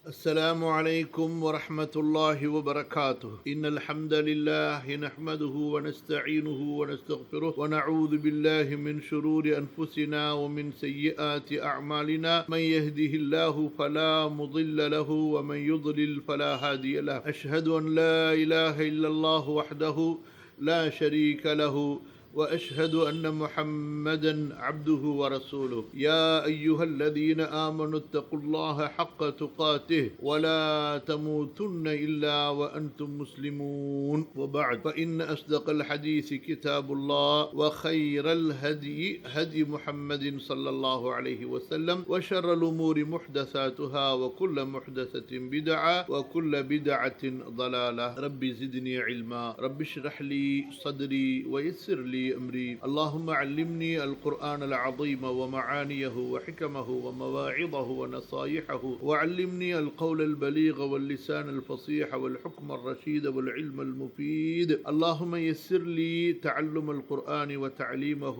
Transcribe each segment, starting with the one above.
السلام عليكم ورحمة الله وبركاته إن الحمد لله نحمده ونستعينه ونستغفره ونعوذ بالله من شرور أنفسنا ومن سيئات أعمالنا من يهده الله فلا مضل له ومن يضلل فلا هادي له أشهد أن لا إله إلا الله وحده لا شريك له وأشهد أن محمدا عبده ورسوله يا أيها الذين آمنوا اتقوا الله حق تقاته ولا تموتن إلا وأنتم مسلمون وبعد فإن أصدق الحديث كتاب الله وخير الهدي هدي محمد صلى الله عليه وسلم وشر الأمور محدثاتها وكل محدثة بدعة وكل بدعة ضلالة ربي زدني علما رب اشرح لي صدري ويسر لي أمري اللهم علمني القرآن العظيم ومعانيه وحكمه ومواعظه ونصائحه وعلمني القول البليغ واللسان الفصيح والحكم الرشيد والعلم المفيد اللهم يسر لي تعلم القرآن وتعليمه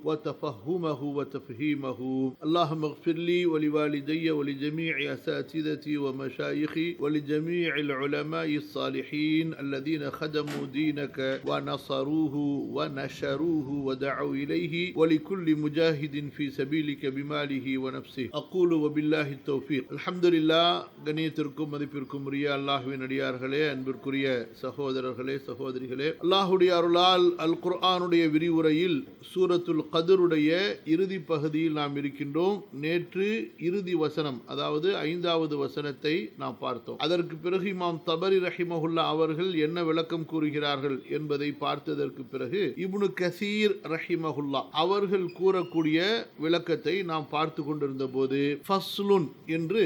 وتفهمه وتفهيمه اللهم اغفر لي ولوالدي ولجميع أساتذتي ومشايخي ولجميع العلماء الصالحين الذين خدموا دينك ونصروه ونشروه ودعوا إليه ولكل مجاهد في سبيلك بماله ونفسه أقول وبالله التوفيق الحمد لله கண்ணியத்திற்கும் மதிப்பிற்கும் உரிய அல்லாஹ்வின் அடியார்களே, அன்பிற்குரிய சகோதரர்களே சகோதரிகளே, அல்லாஹ்வுடைய அருளால் அல் குர்ஆனுடைய விரிவுரையில் சூரத்துல் கத்ருடைய இறுதி பகுதியில் நாம் இருக்கின்றோம். நேற்று இறுதி வசனம், அதாவது 5வது வசனத்தை நாம் பார்த்தோம். அதற்கு பிறகு இமாம் தபரி ரஹிமஹுல்லா அவர்கள் என்ன விளக்கம் கூறுகிறார்கள் என்பதை பார்த்ததற்கு பிறகு இப்னு கசீர் ரஹிமஹுல்லா அவர்கள் கூறக்கூடிய விளக்கத்தை நாம் பார்த்து கொண்டிருந்த போது ஃபஸ்லுன் என்று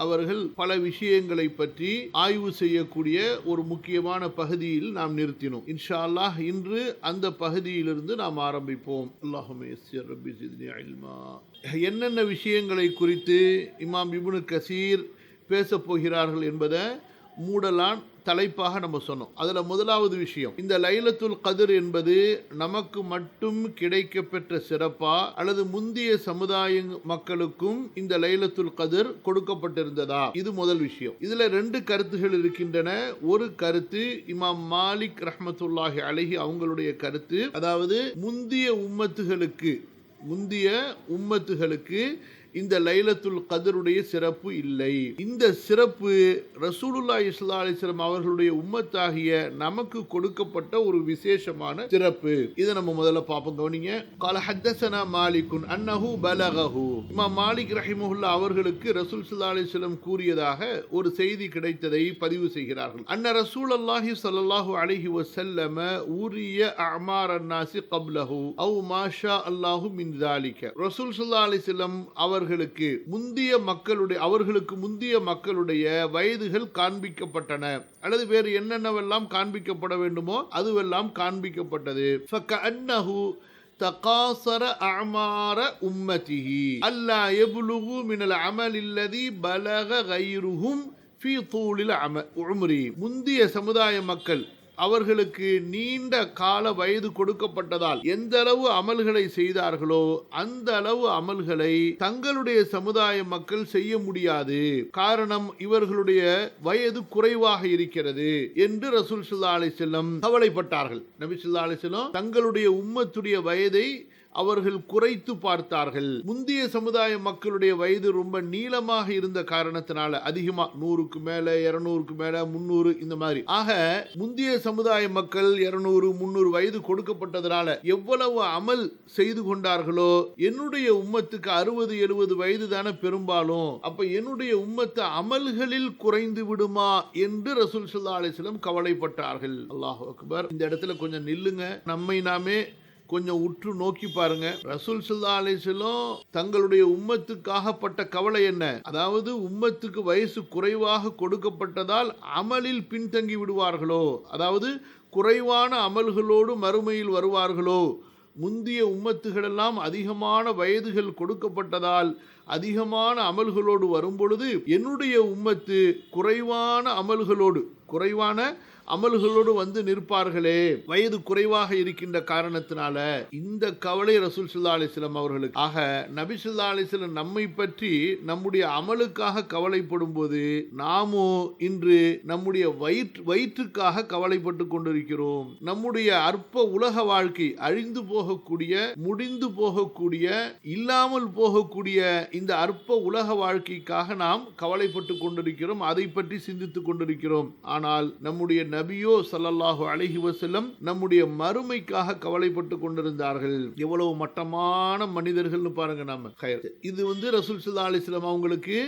அவர்கள் பல விஷயங்களை பற்றி ஆய்வு செய்யக்கூடிய ஒரு முக்கியமான பகுதியில் நாம் நிறுத்தினோம். இன்ஷா அல்லாஹ் இன்று அந்த பகுதியிலிருந்து நாம் ஆரம்பிப்போம். அல்லாஹும்ம யஸ்ஸிர் ரப்பி ஸித்னி இல்மா. என்னென்ன விஷயங்களை குறித்து இமாம் இப்னு கசீர் பேசப் போகிறார்கள் என்பதை மூடலான் தலைப்பாக நம்ம சொன்னோம். அதில் முதலாவது விஷயம், இந்த லைலத்துல் கத்ர் என்பது நமக்கு மட்டும் கிடைக்கப்பெற்ற சிறப்பா அல்லது முந்தைய சமுதாய மக்களுக்கும் இந்த லைலத்துல் கத்ர் கொடுக்கப்பட்டிருந்ததா? இது முதல் விஷயம். இதுல 2 கருத்துகள் இருக்கின்றன. ஒரு கருத்து இமாம் மாலிக் ரஹ்மத்துல்லாஹி அலைஹி அவங்களுடைய கருத்து, அதாவது முந்தைய உம்மத்துகளுக்கு இந்த லைலத்துல் கத்ருடைய சிறப்பு இல்லை. இந்த சிறப்பு ரசூலுல்லாஹி ஸல்லல்லாஹு அலைஹி வஸல்லம் அவர்களுடைய உம்மத்தாகிய நமக்கு கொடுக்கப்பட்ட ஒரு விசேஷமான சிறப்பு. இதை நம்ம முதல்ல பார்ப்போம், கவனிங்க. قال حدثنا مالك انه بلغه. இமாம் மாலிக் ரஹிமஹுல்லா அவர்களுக்கு ரசூல் ஸல்லல்லாஹு அலைஹி வஸல்லம் கூறியதாக ஒரு செய்தி கிடைத்ததை பதிவு செய்கிறார்கள். அன்ன ரசூலுல்லாஹி ஸல்லல்லாஹு அலைஹி வஸல்லம் ஊரிய அஅமார் الناس قبله او ما شاء الله من ذلك. ரசூல் ஸல்லல்லாஹு அலைஹி வஸல்லம் அவர்களுக்கு முந்திய மக்களுடைய வயதுகள் காண்பிக்கப்பட்டன, அல்லது வேறு என்னென்னவெல்லாம் காண்பிக்கப்பட வேண்டுமோ அதுவெல்லாம் காண்பிக்கப்பட்டது. ஃபகஅன்னஹு தகாஸர அஅமார உம்மத்திஹி அல்லா யப்லுகு மினல் அமலில்லதி பலக கைருஹும் ஃபீ தூலில் உம்ரி. முந்திய சமுதாய மக்கள் அவர்களுக்கு நீண்ட கால வயது கொடுக்கப்பட்டதால் எந்த அளவு அமல்களை செய்தார்களோ அந்த அளவு அமல்களை தங்களுடைய சமுதாய மக்கள் செய்ய முடியாது. காரணம், இவர்களுடைய வயது குறைவாக இருக்கிறது என்று ரசூல் ஸல்லல்லாஹு அலைஹி வஸல்லம் கவலைப்பட்டார்கள். நபி ஸல்லல்லாஹு அலைஹி வஸல்லம் தங்களுடைய உம்மத்துடைய வயதை அவர்கள் குறைத்து பார்த்தார்கள். முந்தைய சமுதாய மக்களுடைய வயது ரொம்ப நீளமாக இருந்த காரணத்தினால, அதிகமா 100க்கு மேல 200க்கு மேல 300 இந்த மாதிரி, ஆக முந்தைய சமுதாய மக்கள் 200 300 வயது கொடுக்கப்பட்டதனால எவ்வளவு அமல் செய்து கொண்டார்களோ, என்னுடைய உம்மத்துக்கு 60 70 வயது தானே பெரும்பாலும், அப்ப என்னுடைய உம்மத்து அமல்களில் குறைந்து விடுமா என்று ரசூல் ஸல்லல்லாஹு அலைஹி வஸல்லம் கவலைப்பட்டார்கள். அல்லாஹு அக்பர். இந்த இடத்துல கொஞ்சம் நில்லுங்க, நம்மை நாமே கொஞ்சம் உற்று நோக்கி பாருங்க. ரசூல் ஸல்லல்லாஹு அலைஹி வஸல்லம் தங்களுடைய உம்மத்துக்காகப்பட்ட கவலை என்ன? அதாவது உம்மத்துக்கு வயசு குறைவாக கொடுக்கப்பட்டதால் அமலில் பின்தங்கி விடுவார்களோ, அதாவது குறைவான அமல்களோடு மறுமையில் வருவார்களோ, முந்திய உம்மத்துகளெல்லாம் அதிகமான வயதுகள் கொடுக்கப்பட்டதால் அதிகமான அமல்களோடு வரும் பொழுது என்னுடைய உம்மத்து குறைவான அமல்களோடு வந்து நிற்பார்களே, வயது குறைவாக இருக்கின்ற காரணத்தினால இந்த கவலை ரசூல் ஸல்லல்லாஹு அலைஹி வஸல்லம் அவர்களுக்கு. ஆக நபி ஸல்லல்லாஹு அலைஹி வஸல்லம் நம்மை பற்றி நம்முடைய அமலுக்காக கவலைப்படும் போது நாமோ இன்று நம்முடைய வயிற்றுக்காக கவலைப்பட்டு கொண்டிருக்கிறோம். நம்முடைய அற்ப உலக வாழ்க்கை, அழிந்து போகக்கூடிய, முடிந்து போகக்கூடிய, இல்லாமல் போகக்கூடிய இந்த அற்ப உலக வாழ்க்கைக்காக நாம் கவலைப்பட்டு கொண்டிருக்கிறோம், அதை பற்றி சிந்தித்துக் கொண்டிருக்கிறோம். ஆனால் நம்முடைய நபியோ ஸல்லல்லாஹு அலைஹி வஸல்லம் நம்முடைய மறுமைக்காக கவலைப்பட்டு கொண்டிருந்தார்கள். எவ்வளவு மட்டமான மனிதர்கள்னு பாருங்க. நாம இது ரசூல் ஸல்லல்லாஹு அலைஹி வஸல்லம் அவங்களுக்கு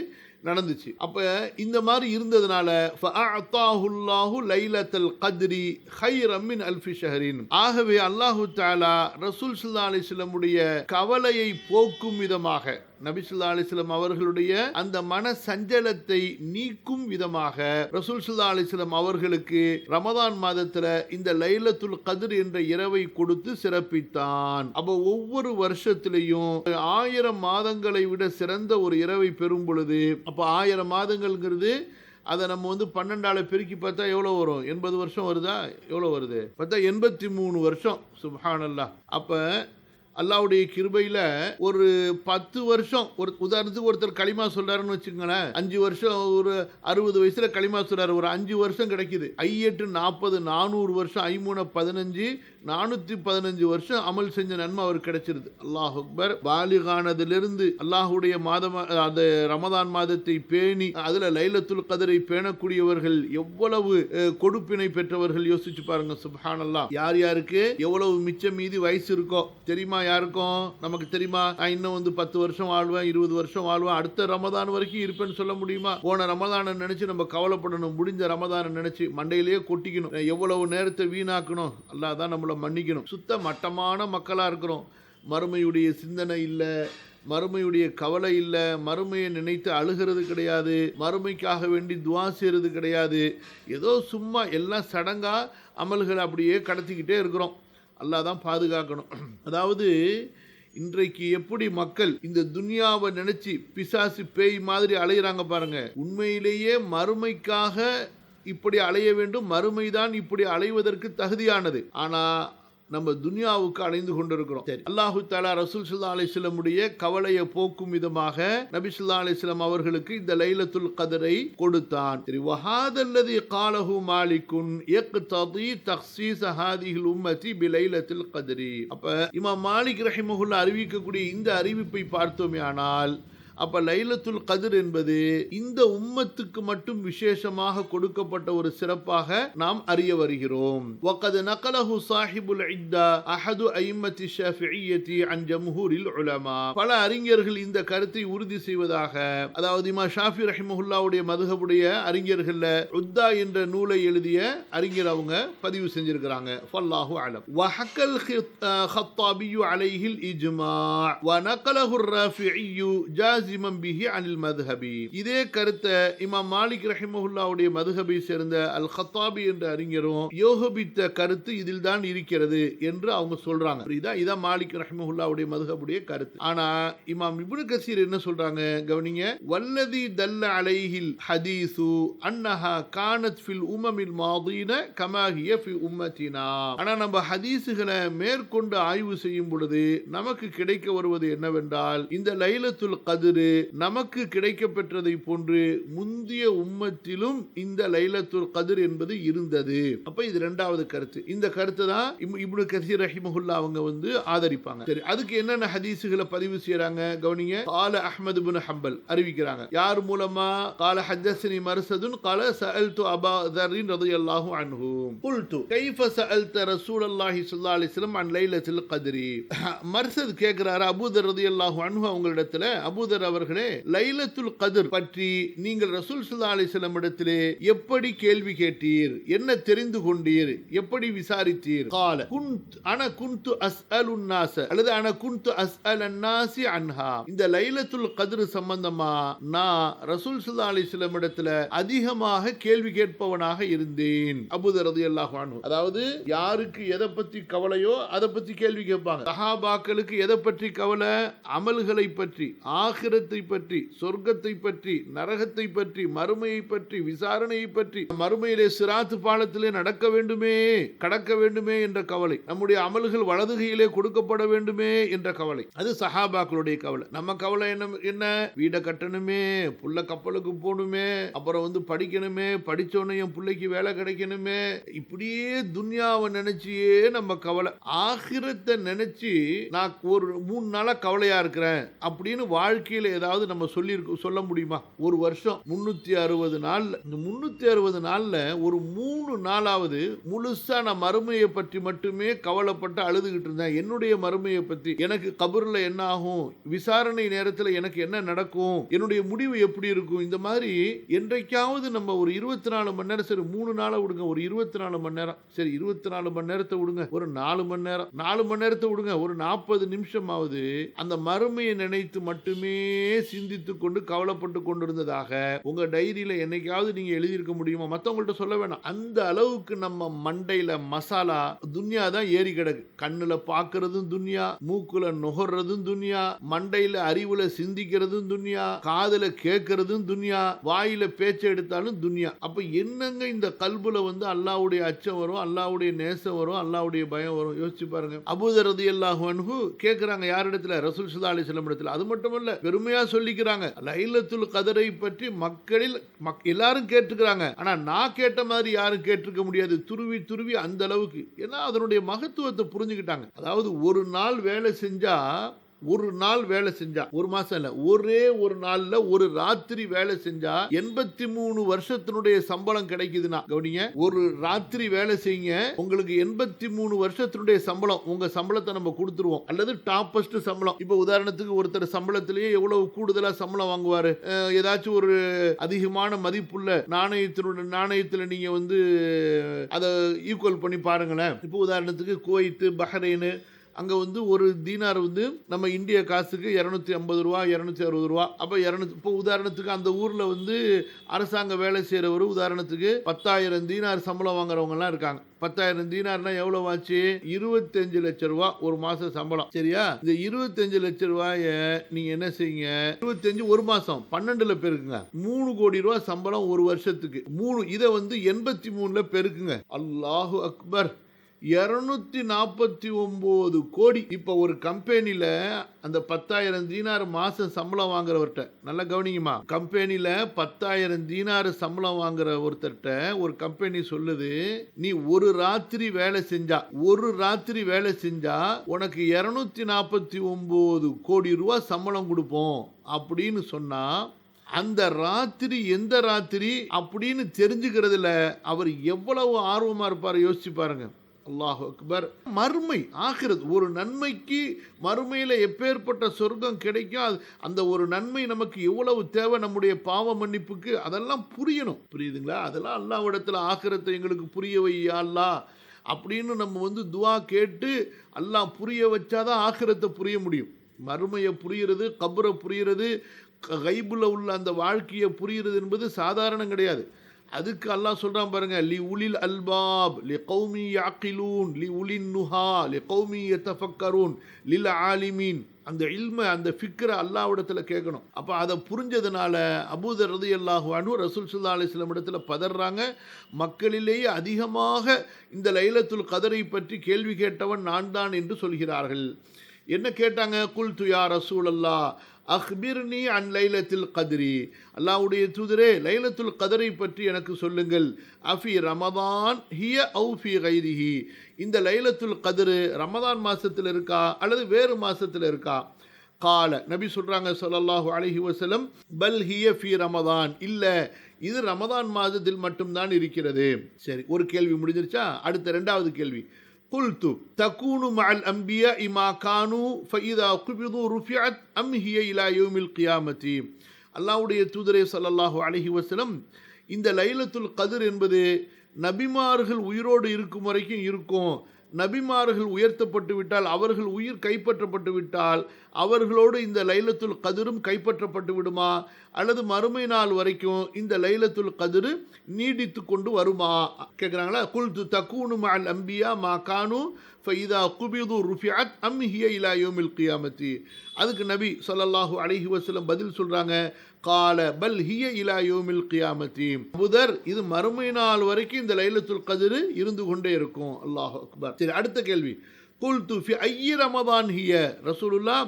நடந்துச்சு. அப்ப இந்த மாதிரி இருந்ததுனால ஃபஅஅதாஹுல்லாஹு லைலத்துல் கத்ரி கைரம் மின் அல்ஃபி ஷஹரின். ஆகவே அல்லாஹ் தஆலா ரசூல் ஸல்லல்லாஹு அலைஹி வஸல்லம் உடைய கவலையை போக்கும் விதமாக, நபி ஸல்லல்லாஹு அலைஹி வஸல்லம் அவர்களுடைய அந்த மன சஞ்சலத்தை நீக்கும் விதமாக ரசூல் ஸல்லல்லாஹு அலைஹி வஸல்லம் அவர்களுக்கு ரமதான் மாதத்துல இந்த லைலத்துல் கத்ர் என்ற இரவை கொடுத்து சிறப்பித்தான். அப்ப ஒவ்வொரு வருஷத்திலையும் 1000 மாதங்களை விட சிறந்த ஒரு இரவை பெறும் பொழுது, அப்ப 1000 மாதங்கள்ங்கிறது அதை நம்ம 12ஆல பெருக்கி பார்த்தா எவ்வளோ வரும்? 80 வருஷம் வருதா? எவ்வளோ வருது பார்த்தா 83 வருஷம். சுப்ஹானல்லாஹ். அப்ப அல்லாஹ்வுடைய கிருபையில ஒரு 10 வருஷம், ஒரு உதாரணத்துக்கு ஒருத்தர் களிமா சொல்றாருன்னு வச்சுக்கோங்களேன், 5 வருஷம், ஒரு 60 வயசுல களிமா சொல்றாரு, ஒரு 5 வருஷம் கிடைக்குது. 8 40 400 வருஷம், 5 15 415 வருஷம் அமல் செஞ்ச நன்மை அவருக்கு கிடைச்சிருது. அல்லாஹ் அக்பர். பாலிகானதிலிருந்து அல்லாஹ்வுடைய மாதம், அந்த ரமதான் மாதத்தை பேணி அதுல லைலத்துல் கத்ரை பேணக்கூடியவர்கள் எவ்வளவு கொடுப்பினை பெற்றவர்கள் யோசிச்சு பாருங்க. சுப்ஹானல்லாஹ். யார் யாருக்கு எவ்வளவு மிச்சம் மீதி வயசு இருக்கோ தெரியுமா? யாருக்கும் நமக்கு தெரியுமா? நான் இன்னும் 10 வருஷம் வாழ்வேன், 20 வருஷம் வாழ்வேன், அடுத்த ரமதான் வரைக்கும் இருப்பேன்னு சொல்ல முடியுமா? போன ரமதானை நினைச்சு நம்ம கவலைப்படணும். முடிஞ்ச ரமதானை நினைச்சு மண்டையிலேயே கொட்டிக்கணும். எவ்வளவு நேரத்தை வீணாக்கணும். அல்லாஹ் தான் நம்மளை மன்னிக்கணும். சுத்த மட்டமான மக்களா இருக்கிறோம். மறுமையுடைய சிந்தனை இல்லை, மறுமையுடைய கவலை இல்லை, மறுமையை நினைத்து அழுகிறது கிடையாது, மறுமைக்காக வேண்டி துவா செய்கிறது கிடையாது. ஏதோ சும்மா எல்லாம் சடங்கா அமல்களை அப்படியே கடத்திக்கிட்டே இருக்கிறோம். அல்லாஹ் தான் பாதுகாக்கணும். அதாவது இன்றைக்கு எப்படி மக்கள் இந்த துனியாவை நினைச்சு பிசாசு பேய் மாதிரி அலையிறாங்க பாருங்க. உண்மையிலேயே மறுமைக்காக இப்படி அலைய வேண்டும், மறுமைதான் இப்படி அலைவதற்கு தகுதியானது. ஆனா நம்ம துனியாவுக்கு அலைந்து கொண்டிருக்கிறோம். அல்லாஹு தஆலா ரசூல் ஸல்லல்லாஹு அலைஹி வஸல்லம் உடைய கவலையை போக்கும் விதமாக நபி ஸல்லல்லாஹு அலைஹி வஸல்லம் அவர்களுக்கு இந்த லைலத்துல் கத்ரை கொடுத்தான். வஹாதல்லதி காலஹு மாலிகுன் யக்ததி தக்ஸீஸ் ஹாதிஹில் உம்மதி பிலைலத்துல் கத்ரி. அப்ப இமாம் மாலிக் ரஹிமஹுல்லாஹ் அறிவிக்கக்கூடிய இந்த அறிவிப்பை பார்த்தோமேயானால், அப்ப லைலத்துல் கத்ர் என்பது இந்த உம்மத்துக்கு மட்டும் விசேஷமாக கொடுக்கப்பட்ட ஒரு சிறப்பாக நாம் அறிய வருகிறோம். வகத் நகலஹு சாஹிபுல் இத்தா அஹது அய்மத்தி ஷாஃபிஇய்யத்தி அன் ஜம்ஹூரில் உலமா. பல அறிஞர்கள் இந்த கருத்தை உறுதி செய்வதாக, அதாவது இமாம் ஷாஃபி ரஹிமஹுல்லாஹ்வுடைய மதுஹபுடைய அறிஞர்கள்ல உத்தா என்ற நூலை எழுதிய அறிஞர் அவங்க பதிவு செஞ்சிருக்கிறாங்க. ஃபல்லாஹு அலம். வஹக்கல் ஹத்தாபி அலைஹில் இஜ்மா வ நகலஹு ராஃபிஇ ஜாஸ் இதே கருத்தை இமாம் மாலிக் ரஹிமஹுல்லாஹ்வுடைய மதுஹபை சேர்ந்த அல் கத்தாபி என்ற அறிஞரும் யோகபித்த கருத்து இதில் தான் இருக்கிறது என்று அவங்க சொல்றாங்க. இதான் மாலிக் ரஹிமஹுல்லாஹ்வுடைய மதுஹபுடைய கருத்து. ஆனா இமாம் இப்னு கஸீர் என்ன சொல்றாங்க கவனிங்க. வல்லதி தல்ல அலைஹில் ஹதீஸு அன்னஹா கானத் ஃபில் உம்மமில் மாதீன கமா ஹிய ஃபி உம்மத்தினா. ஆனா நம்ம ஹதீஸுகளை மேற்கொண்டு ஆய்வு செய்யும் பொழுது நமக்கு கிடைக்க வருவது என்னவென்றால், இந்த லைலத்துல் கத்ர் நமக்கு கிடைக்க பெற்றதை போன்று முந்திய உம்மத்திலும் இந்த லைலத்துல் கத்ர் என்பது இருந்தது. அப்ப இது இரண்டாவது கருத்து. இந்த கருத்து தான் இப்னு கஸீர் ரஹிமஹுல்லாஹ் அவங்க ஆதரிப்பாங்க. சரி, அதுக்கு என்னென்ன ஹதீஸுகளை பதிவு செய்யறாங்க கவனிங்க. கால அஹ்மத் இப்னு ஹம்பல் அறிவிக்கிறாங்க. யார் மூலமா? கால ஹஜ்ஜஸ்னி மர்சதுன் கால சஅல்து அபா ذر ரலியல்லாஹு அன்ஹு குல்து கைஃப சஅல்த ரசூலுல்லாஹி ஸல்லல்லாஹு அலைஹி வஸல்லம் அன் லைலத்துல் கத்ர். மர்சத் கேக்குறாரு அபூ தர் ரலியல்லாஹு அன்ஹு அவங்களிடத்துல, அபூ தர் அவர்களே, லைலத்துல் கத்ர் பற்றி நீங்கள் ரசூல் ஸல்லல்லாஹு அலைஹி வஸல்லம் இடத்திலே எப்படி கேள்வி கேட்டீர், என்ன தெரிந்து கொண்டீர், எப்படி விசாரித்தீர்? கால குன்து அஸ்அலுன் நாஸ அல்லது அன குன்து அஸ்அலன் நாஸி அன்ஹா. இந்த லைலத்துல் கத்ர் சம்பந்தமா நான் ரசூல் ஸல்லல்லாஹு அலைஹி வஸல்லம் இடத்துல அதிகமாக கேள்வி கேட்பவனாக இருந்தேன். அபூ தர் ரலியல்லாஹு அன்ஹு. அதாவது யாருக்கு எதை பத்தி கவலையோ அதை பத்தி கேள்வி கேட்பாங்க. சஹாபாக்களுக்கு எதை பற்றி கவலை? அமல்களை பற்றி, ஆகிரத்தை ஆகிரத்தை பற்றி, சொர்க்கத்தை பற்றி, நரகத்தை பற்றி, மறுமையை பற்றி, விசாரணையை பற்றி, மறுமையிலே சிராத்து பாலத்திலே நடக்க வேண்டுமே, கடக்க வேண்டுமே என்ற கவலை, நம்முடைய அமல்கள் வலதுகையிலே கொடுக்கப்பட வேண்டுமே என்ற கவலை. அது சஹாபாக்களுடைய கவலை. நம்ம கவலை என்ன? வீடை கட்டணுமே, புள்ள கப்பலுக்கு போகணுமே, அப்புறம் படிக்கணுமே, படிச்சோன்னு என் பிள்ளைக்கு வேலை கிடைக்கணுமே, இப்படியே துன்யாவை நினைச்சியே நம்ம கவலை. ஆகிரத்தை நினைச்சு நான் ஒரு 3 நாளா கவலையா இருக்கிறேன் அப்படின்னு வாழ்க்கையில ஏதாவது நம்ம சொல்ல முடியுமா? ஒரு வருஷம் 360 நாள்ல, இந்த 360 நாள்ல ஒரு 3 நாளாவது முழுசா நான் மறுமையை பற்றி மட்டுமே கவலைப்பட்டு அழுதுகிட்டு இருந்தேன். என்னுடைய மறுமையை பற்றி, எனக்கு கபர்ல என்ன ஆகும், விசாரணை நேரத்தில் எனக்கு என்ன நடக்கும், என்னுடைய முடிவு எப்படி இருக்கும், இந்த மாதிரி என்றைக்காவது நம்ம ஒரு 24 மணி நேரம், சரி 3 நாளை விடுங்க, ஒரு 24 மணி நேரம், சரி 24 மணி நேரத்தை விடுங்க, ஒரு 4 மணி நேரம், 4 மணி நேரத்தை விடுங்க, ஒரு 40 நிமிஷமாவது அந்த மறுமையை நினைத்து மட்டுமே சிந்தித்து கொண்டு கவலைப்பட்டு கொண்டிருந்ததாக உங்க டைரியில என்னைக்காவது நீங்க எழுதியிருக்க முடியுமா? மற்றவங்கள்ட்ட சொல்ல வேணாம். அந்த அளவுக்கு நம்ம மண்டையில மசாலா துன்யா தான் ஏறி கிடக்கு. கண்ணுல பாக்குறதும் துன்யா, மூக்குல நுகர்றதும் துன்யா, மண்டையில அறிவுல சிந்திக்கிறதும் துன்யா, காதுல கேட்கறதும் துன்யா, வாயில பேச்ச எடுத்தாலும் துன்யா. அப்ப என்னங்க இந்த கல்புல அல்லாஹ்வுடைய அச்சம் வரும், அல்லாஹ்வுடைய நேசம் வரும், அல்லாஹ்வுடைய பயம் வரும்? யோசிச்சு பாருங்க. அபூதர் ரலியல்லாஹு அன்ஹு கேட்கிறாங்க யாரிடத்துல? ரசூல் ஸல்லல்லாஹு அலைஹி வஸல்லம் இடத்துல. அது மட்டுமல்ல, பெருமையா சொல்லிக்கிறாங்க லைலத்துல் கதரை பற்றி மக்களில் எல்லாரும் கேட்டுக்கிறாங்க. ஆனா நான் கேட்ட மாதிரி யாரும் கேட்டிருக்க முடியாது. துருவி துருவி அந்த அளவுக்கு. ஏன்னா அதனுடைய மகத்துவத்தை புரிஞ்சுக்கிட்டாங்க. அதாவது ஒரு நாள் வேலை செஞ்சா, ஒரு மாசம் இல்ல, ஒரே ஒரு நாள்ல ஒரு ராத்திரி வேலை செஞ்சா 83 வருஷத்தினுடைய சம்பளம் கிடைக்குதுன்னா கவனிங்க. ஒரு ராத்திரி வேலை செய்யுங்க, உங்களுக்கு 83 வருஷத்தினுடைய சம்பளம், உங்க சம்பளத்தை நம்ம கொடுத்துருவோம். அல்லது டாப்பஸ்ட் சம்பளம். இப்ப உதாரணத்துக்கு ஒருத்தர் சம்பளத்திலேயே எவ்வளவு கூடுதலா சம்பளம் வாங்குவாரு, ஏதாச்சும் ஒரு அதிகமான மதிப்புள்ள நாணயத்துல நீங்க அதை ஈக்குவல் பண்ணி பாருங்களேன். இப்போ உதாரணத்துக்கு குவைத், பஹ்ரைன், அங்கே ஒரு தீனார் நம்ம இந்திய காசுக்கு 250 ரூபா, 260 ரூபா. அப்போ இப்போ உதாரணத்துக்கு அந்த ஊரில் அரசாங்க வேலை செய்கிறவர் உதாரணத்துக்கு 10,000 தீனார் சம்பளம் வாங்குறவங்கலாம் இருக்காங்க. 10,000 தீனார்னா எவ்வளோ ஆச்சு? 25 லட்சம் ரூபா ஒரு மாதம் சம்பளம். சரியா? இந்த 25 லட்சம் ரூபாய நீங்கள் என்ன செய்யுங்க, 25 ஒரு மாதம் 12ல பெருக்குங்க. 3 கோடி ரூபா சம்பளம் ஒரு வருஷத்துக்கு. இதை 83ல பெருக்குங்க. அல்லாஹு அக்பர். 249 கோடி. இப்ப ஒரு கம்பெனில அந்த 10,000 தீனார் மாசம் சம்பளம் வாங்குறவர்கிட்ட, நல்லா கவனிங்கம்மா, கம்பெனில 10,000 தீனார் சம்பளம் வாங்குற ஒருத்தர்கிட்ட ஒரு கம்பெனி சொல்லுது, நீ ஒரு ராத்திரி வேலை செஞ்சா உனக்கு 249 கோடி ரூபா சம்பளம் கொடுப்போம் அப்படின்னு சொன்னா, அந்த ராத்திரி எந்த ராத்திரி அப்படின்னு தெரிஞ்சுக்கிறதுல அவர் எவ்வளவு ஆர்வமா இருப்பார் யோசிச்சு பாருங்க. அல்லாஹ் அக்பர். மறுமை, ஆகிறது ஒரு நன்மைக்கு மறுமையில் எப்பேற்பட்ட சொர்க்கம் கிடைக்கும், அந்த ஒரு நன்மை நமக்கு எவ்வளவு தேவை நம்முடைய பாவ மன்னிப்புக்கு, அதெல்லாம் புரியணும். புரியுதுங்களா? அதெல்லாம் அல்லாஹ்விடத்தில் ஆகிரத்தை எங்களுக்கு புரிய வையா அல்லாஹ் அப்படின்னு நம்ம துவா கேட்டு அல்லாஹ் புரிய வச்சாதான் ஆகிரத்தை புரிய முடியும். மறுமையை புரிகிறது, கபரை புரிகிறது, கைபுல உள்ள அந்த வாழ்க்கையை புரிகிறது என்பது சாதாரணம் கிடையாது. அதுக்கு அல்லாஹ் சொல்றான் பாருங்க, லி உலில் அல்பாப் லி கௌமி யாக்கிலூன் லி உலின் நுஹா லி கௌமி யதஃபக்கரூன் லில் ஆலிமீன். அந்த இல்ம, அந்த ஃபிக்ர அல்லாஹ்விடத்துல கேட்கணும். அப்போ அதை புரிஞ்சதுனால அபூதர் ரலியல்லாஹு அன்ஹு ரசூல் ஸல்லல்லாஹு அலைஹி வஸல்லம் இடத்துல பதறாங்க. மக்களிலேயே அதிகமாக இந்த லைலத்துல் கதரை பற்றி கேள்வி கேட்டவன் நான் தான் என்று சொல்கிறார்கள். என்ன கேட்டாங்க? குல்து யா ரசூலல்லாஹ் அக்பிர்னி அன் லைலத்துல் கத்ரி. அல்லாஹ்வுடைய தூதரே, லைலத்துல் கதரை பற்றி எனக்கு சொல்லுங்கள். அஃபி ரமதான் ஹிய அவு ஃபி கைரிஹி. இந்த லைலத்துல் கத்ரு ரமதான் மாசத்தில் இருக்கா அல்லது வேறு மாசத்தில் இருக்கா? கால, நபி சொல்றாங்க ஸல்லல்லாஹு அலைஹி வஸல்லம், பல் ஹிய ஃபி ரமதான். இல்ல, இது ரமதான் மாதத்தில் மட்டும்தான் இருக்கிறது. சரி, ஒரு கேள்வி முடிஞ்சிருச்சா? அடுத்த 2வது கேள்வி. குல்து தகூனு மஅல் அன்பியா இமா கானு ஃபஇதா குபிது ருஃபிஅத் அம் ஹிய இலா யௌமில் கியாமத்தி. அல்லாஹ்வுடைய தூதரே ஸல்லல்லாஹு அலைஹி வஸல்லம், இந்த லைலத்துல் கத்ர் என்பது நபிமார்கள் உயிரோடு இருக்கும் வரைக்கும் இருக்கும். நபிமார்கள் உயர்த்தப்பட்டு விட்டால், அவர்கள் உயிர் கைப்பற்றப்பட்டு விட்டால், அவர்களோடு இந்த லைலத்துல் கத்ரும் கைப்பற்றப்பட்டு விடுமா? அல்லது மறுமை நாள் வரைக்கும் இந்த லைலத்துல் கத்ர் நீடித்து கொண்டு வருமா கேட்குறாங்களா? குல்து தகூனு மஅல் அன்பியா மா கானு ஃபைதா குபிது ருஃபிஅத் அம் ஹிய இலா யௌமில் கியாமத்தி. அதுக்கு நபி ஸல்லல்லாஹு அலைஹி வஸல்லம் பதில் சொல்றாங்க, கால பல் ஹிய இலா யௌமில் கியாமத்தி. அபூதர், இது மறுமை நாள் வரைக்கும் இந்த லைலத்துல் கத்ர் இருந்து கொண்டே இருக்கும். அல்லாஹ் அக்பர். சரி, அடுத்த கேள்வி. குல்து ஃபி ஐயி ரமதான் ஹிய, ரசூலுல்லாஹ்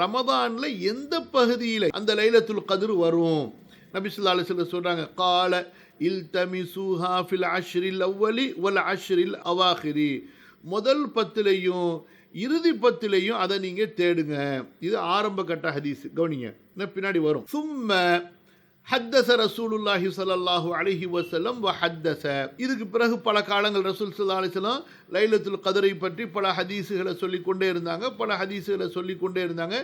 ரமதான்ல எந்த பகுதியில் அந்த லைலத்துல் கத்ர் வரும்? நபி ஸல்லல்லாஹு அலைஹி வஸல்லம் சொல்றாங்க, கால இல்தமிசுஹா ஃபில் அஷ்ரில் அவ்வலி வல் அஷ்ரில் அவாஹிரி. முதல் 10லையும் இறுதி 10லையும் அதை நீங்க தேடுங்க. இது ஆரம்ப கட்ட ஹதீஸ், கவனிங்க, பின்னாடி வரும். சும்ம ஹத்தஸ ரசூலுல்லாஹி ஸல்லல்லாஹு அலைஹி வஸல்லம் வ ஹத்தஸ. இதுக்கு பிறகு பல காலங்கள் ரசூல் ஸல்லல்லாஹு அலைஹி வஸல்லம் லைலத்துல் கத்ரை பற்றி பல ஹதீஸுகளை சொல்லிக்கொண்டே இருந்தாங்க.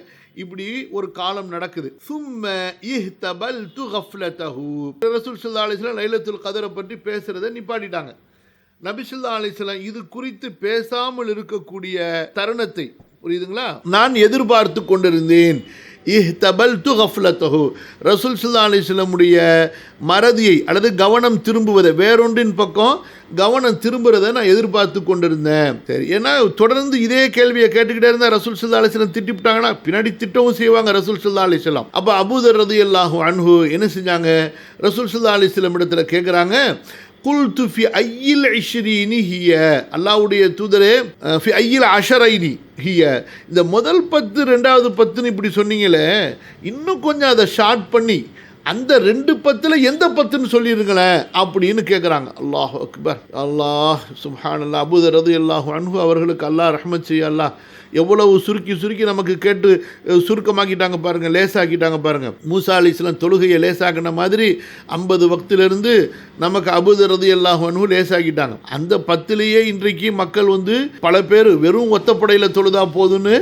இப்படி ஒரு காலம் நடக்குது. சும்ம இஹ்தபல்து கஃப்லதஹு. ரசூல் ஸல்லல்லாஹு அலைஹி வஸல்லம் லைலத்துல் கத்ரை பற்றி பேசுறதை நிப்பாட்டிட்டாங்க. நபி ஸல்லல்லாஹு அலைஹி வஸல்லம் இது குறித்து பேசாமல் இருக்கக்கூடிய தருணத்தை, புரியுதுங்களா, நான் எதிர்பார்த்து கொண்டிருந்தேன். இஹ்தபல்து கஃப்லதஹு, ரசூல் ஸல்லல்லாஹு அலைஹி வஸல்லமுடைய மறதியை அல்லது கவனம் திரும்புவதை, வேறொன்றின் பக்கம் கவனம் திரும்புறதை நான் எதிர்பார்த்து கொண்டிருந்தேன். சரி, ஏன்னா தொடர்ந்து இதே கேள்வியை கேட்டுக்கிட்டே இருந்தால் ரசூல் ஸல்லல்லாஹு அலைஹி வஸல்லம் திட்டிவிட்டாங்கன்னா பின்னாடி திட்டவும் செய்வாங்க ரசூல் ஸல்லல்லாஹு அலைஹி வஸல்லம். அப்போ அபூதர் ரலியல்லாஹு அன்ஹு என்ன செஞ்சாங்க, ரசூல் ஸல்லல்லாஹு அலைஹி வஸல்லம் இடத்துல கேட்குறாங்க, குல்து ஃபி ஐயில் இஷ்ரீனி ஹிய, அல்லாஹ்வுடைய தூதரே, ஃபி ஐயில் அஷரைனி ஹிய, இந்த முதல் 10 2வது 10ன்னு இப்படி சொன்னீங்களே, இன்னும் கொஞ்சம் அதை ஷார்ட் பண்ணி அந்த 2 10ல் எந்த 10ன்னு சொல்லியிருங்களேன் அப்படின்னு கேட்குறாங்க. அல்லாஹ் அக்பர், அல்லாஹ் சுப்ஹானல்லாஹ். அபூதர் ரலியல்லாஹு அன்ஹு அவர்களுக்கு அல்லாஹ் ரஹ்மத் செய்ய. அல்லாஹ் எவ்வளவு சுருக்கி நமக்கு கேட்டு சுருக்கமாக்கிட்டாங்க பாருங்க, லேசாக்கிட்டாங்க பாருங்க. மூசா அலைஹிஸ்ஸலாம் தொழுகையை லேசாக்கின மாதிரி 50 வக்திலிருந்து நமக்கு அபூதர் ரலியல்லாஹு அன்ஹு லேசாக்கிட்டாங்க. அந்த 10லேயே இன்றைக்கு மக்கள் பல பேர் வெறும் ஒத்தப்படையில் தொழுதா போதுன்னு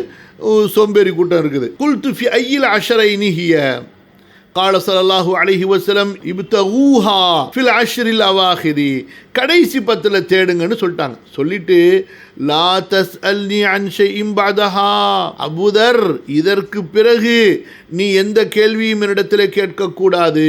சோம்பேறி கூட்டம் இருக்குது. குல்து ஃபி ஐயில் அஷரைனி ஹிய, கால ஸல்லல்லாஹு அலைஹி வஸல்லம் இப்தகூஹா ஃபில் அஷ்ரில் அவாஹிரி, கடைசி 10ல் தேடுங்கன்னு சொல்லிட்டாங்க. சொல்லிட்டு லா தஸ்அல்னி அன் ஷைஇன் பஅதஹா, அபூதர் இதற்கு பிறகு நீ எந்த கேள்வியும் என்னிடத்தில் கேட்கக்கூடாது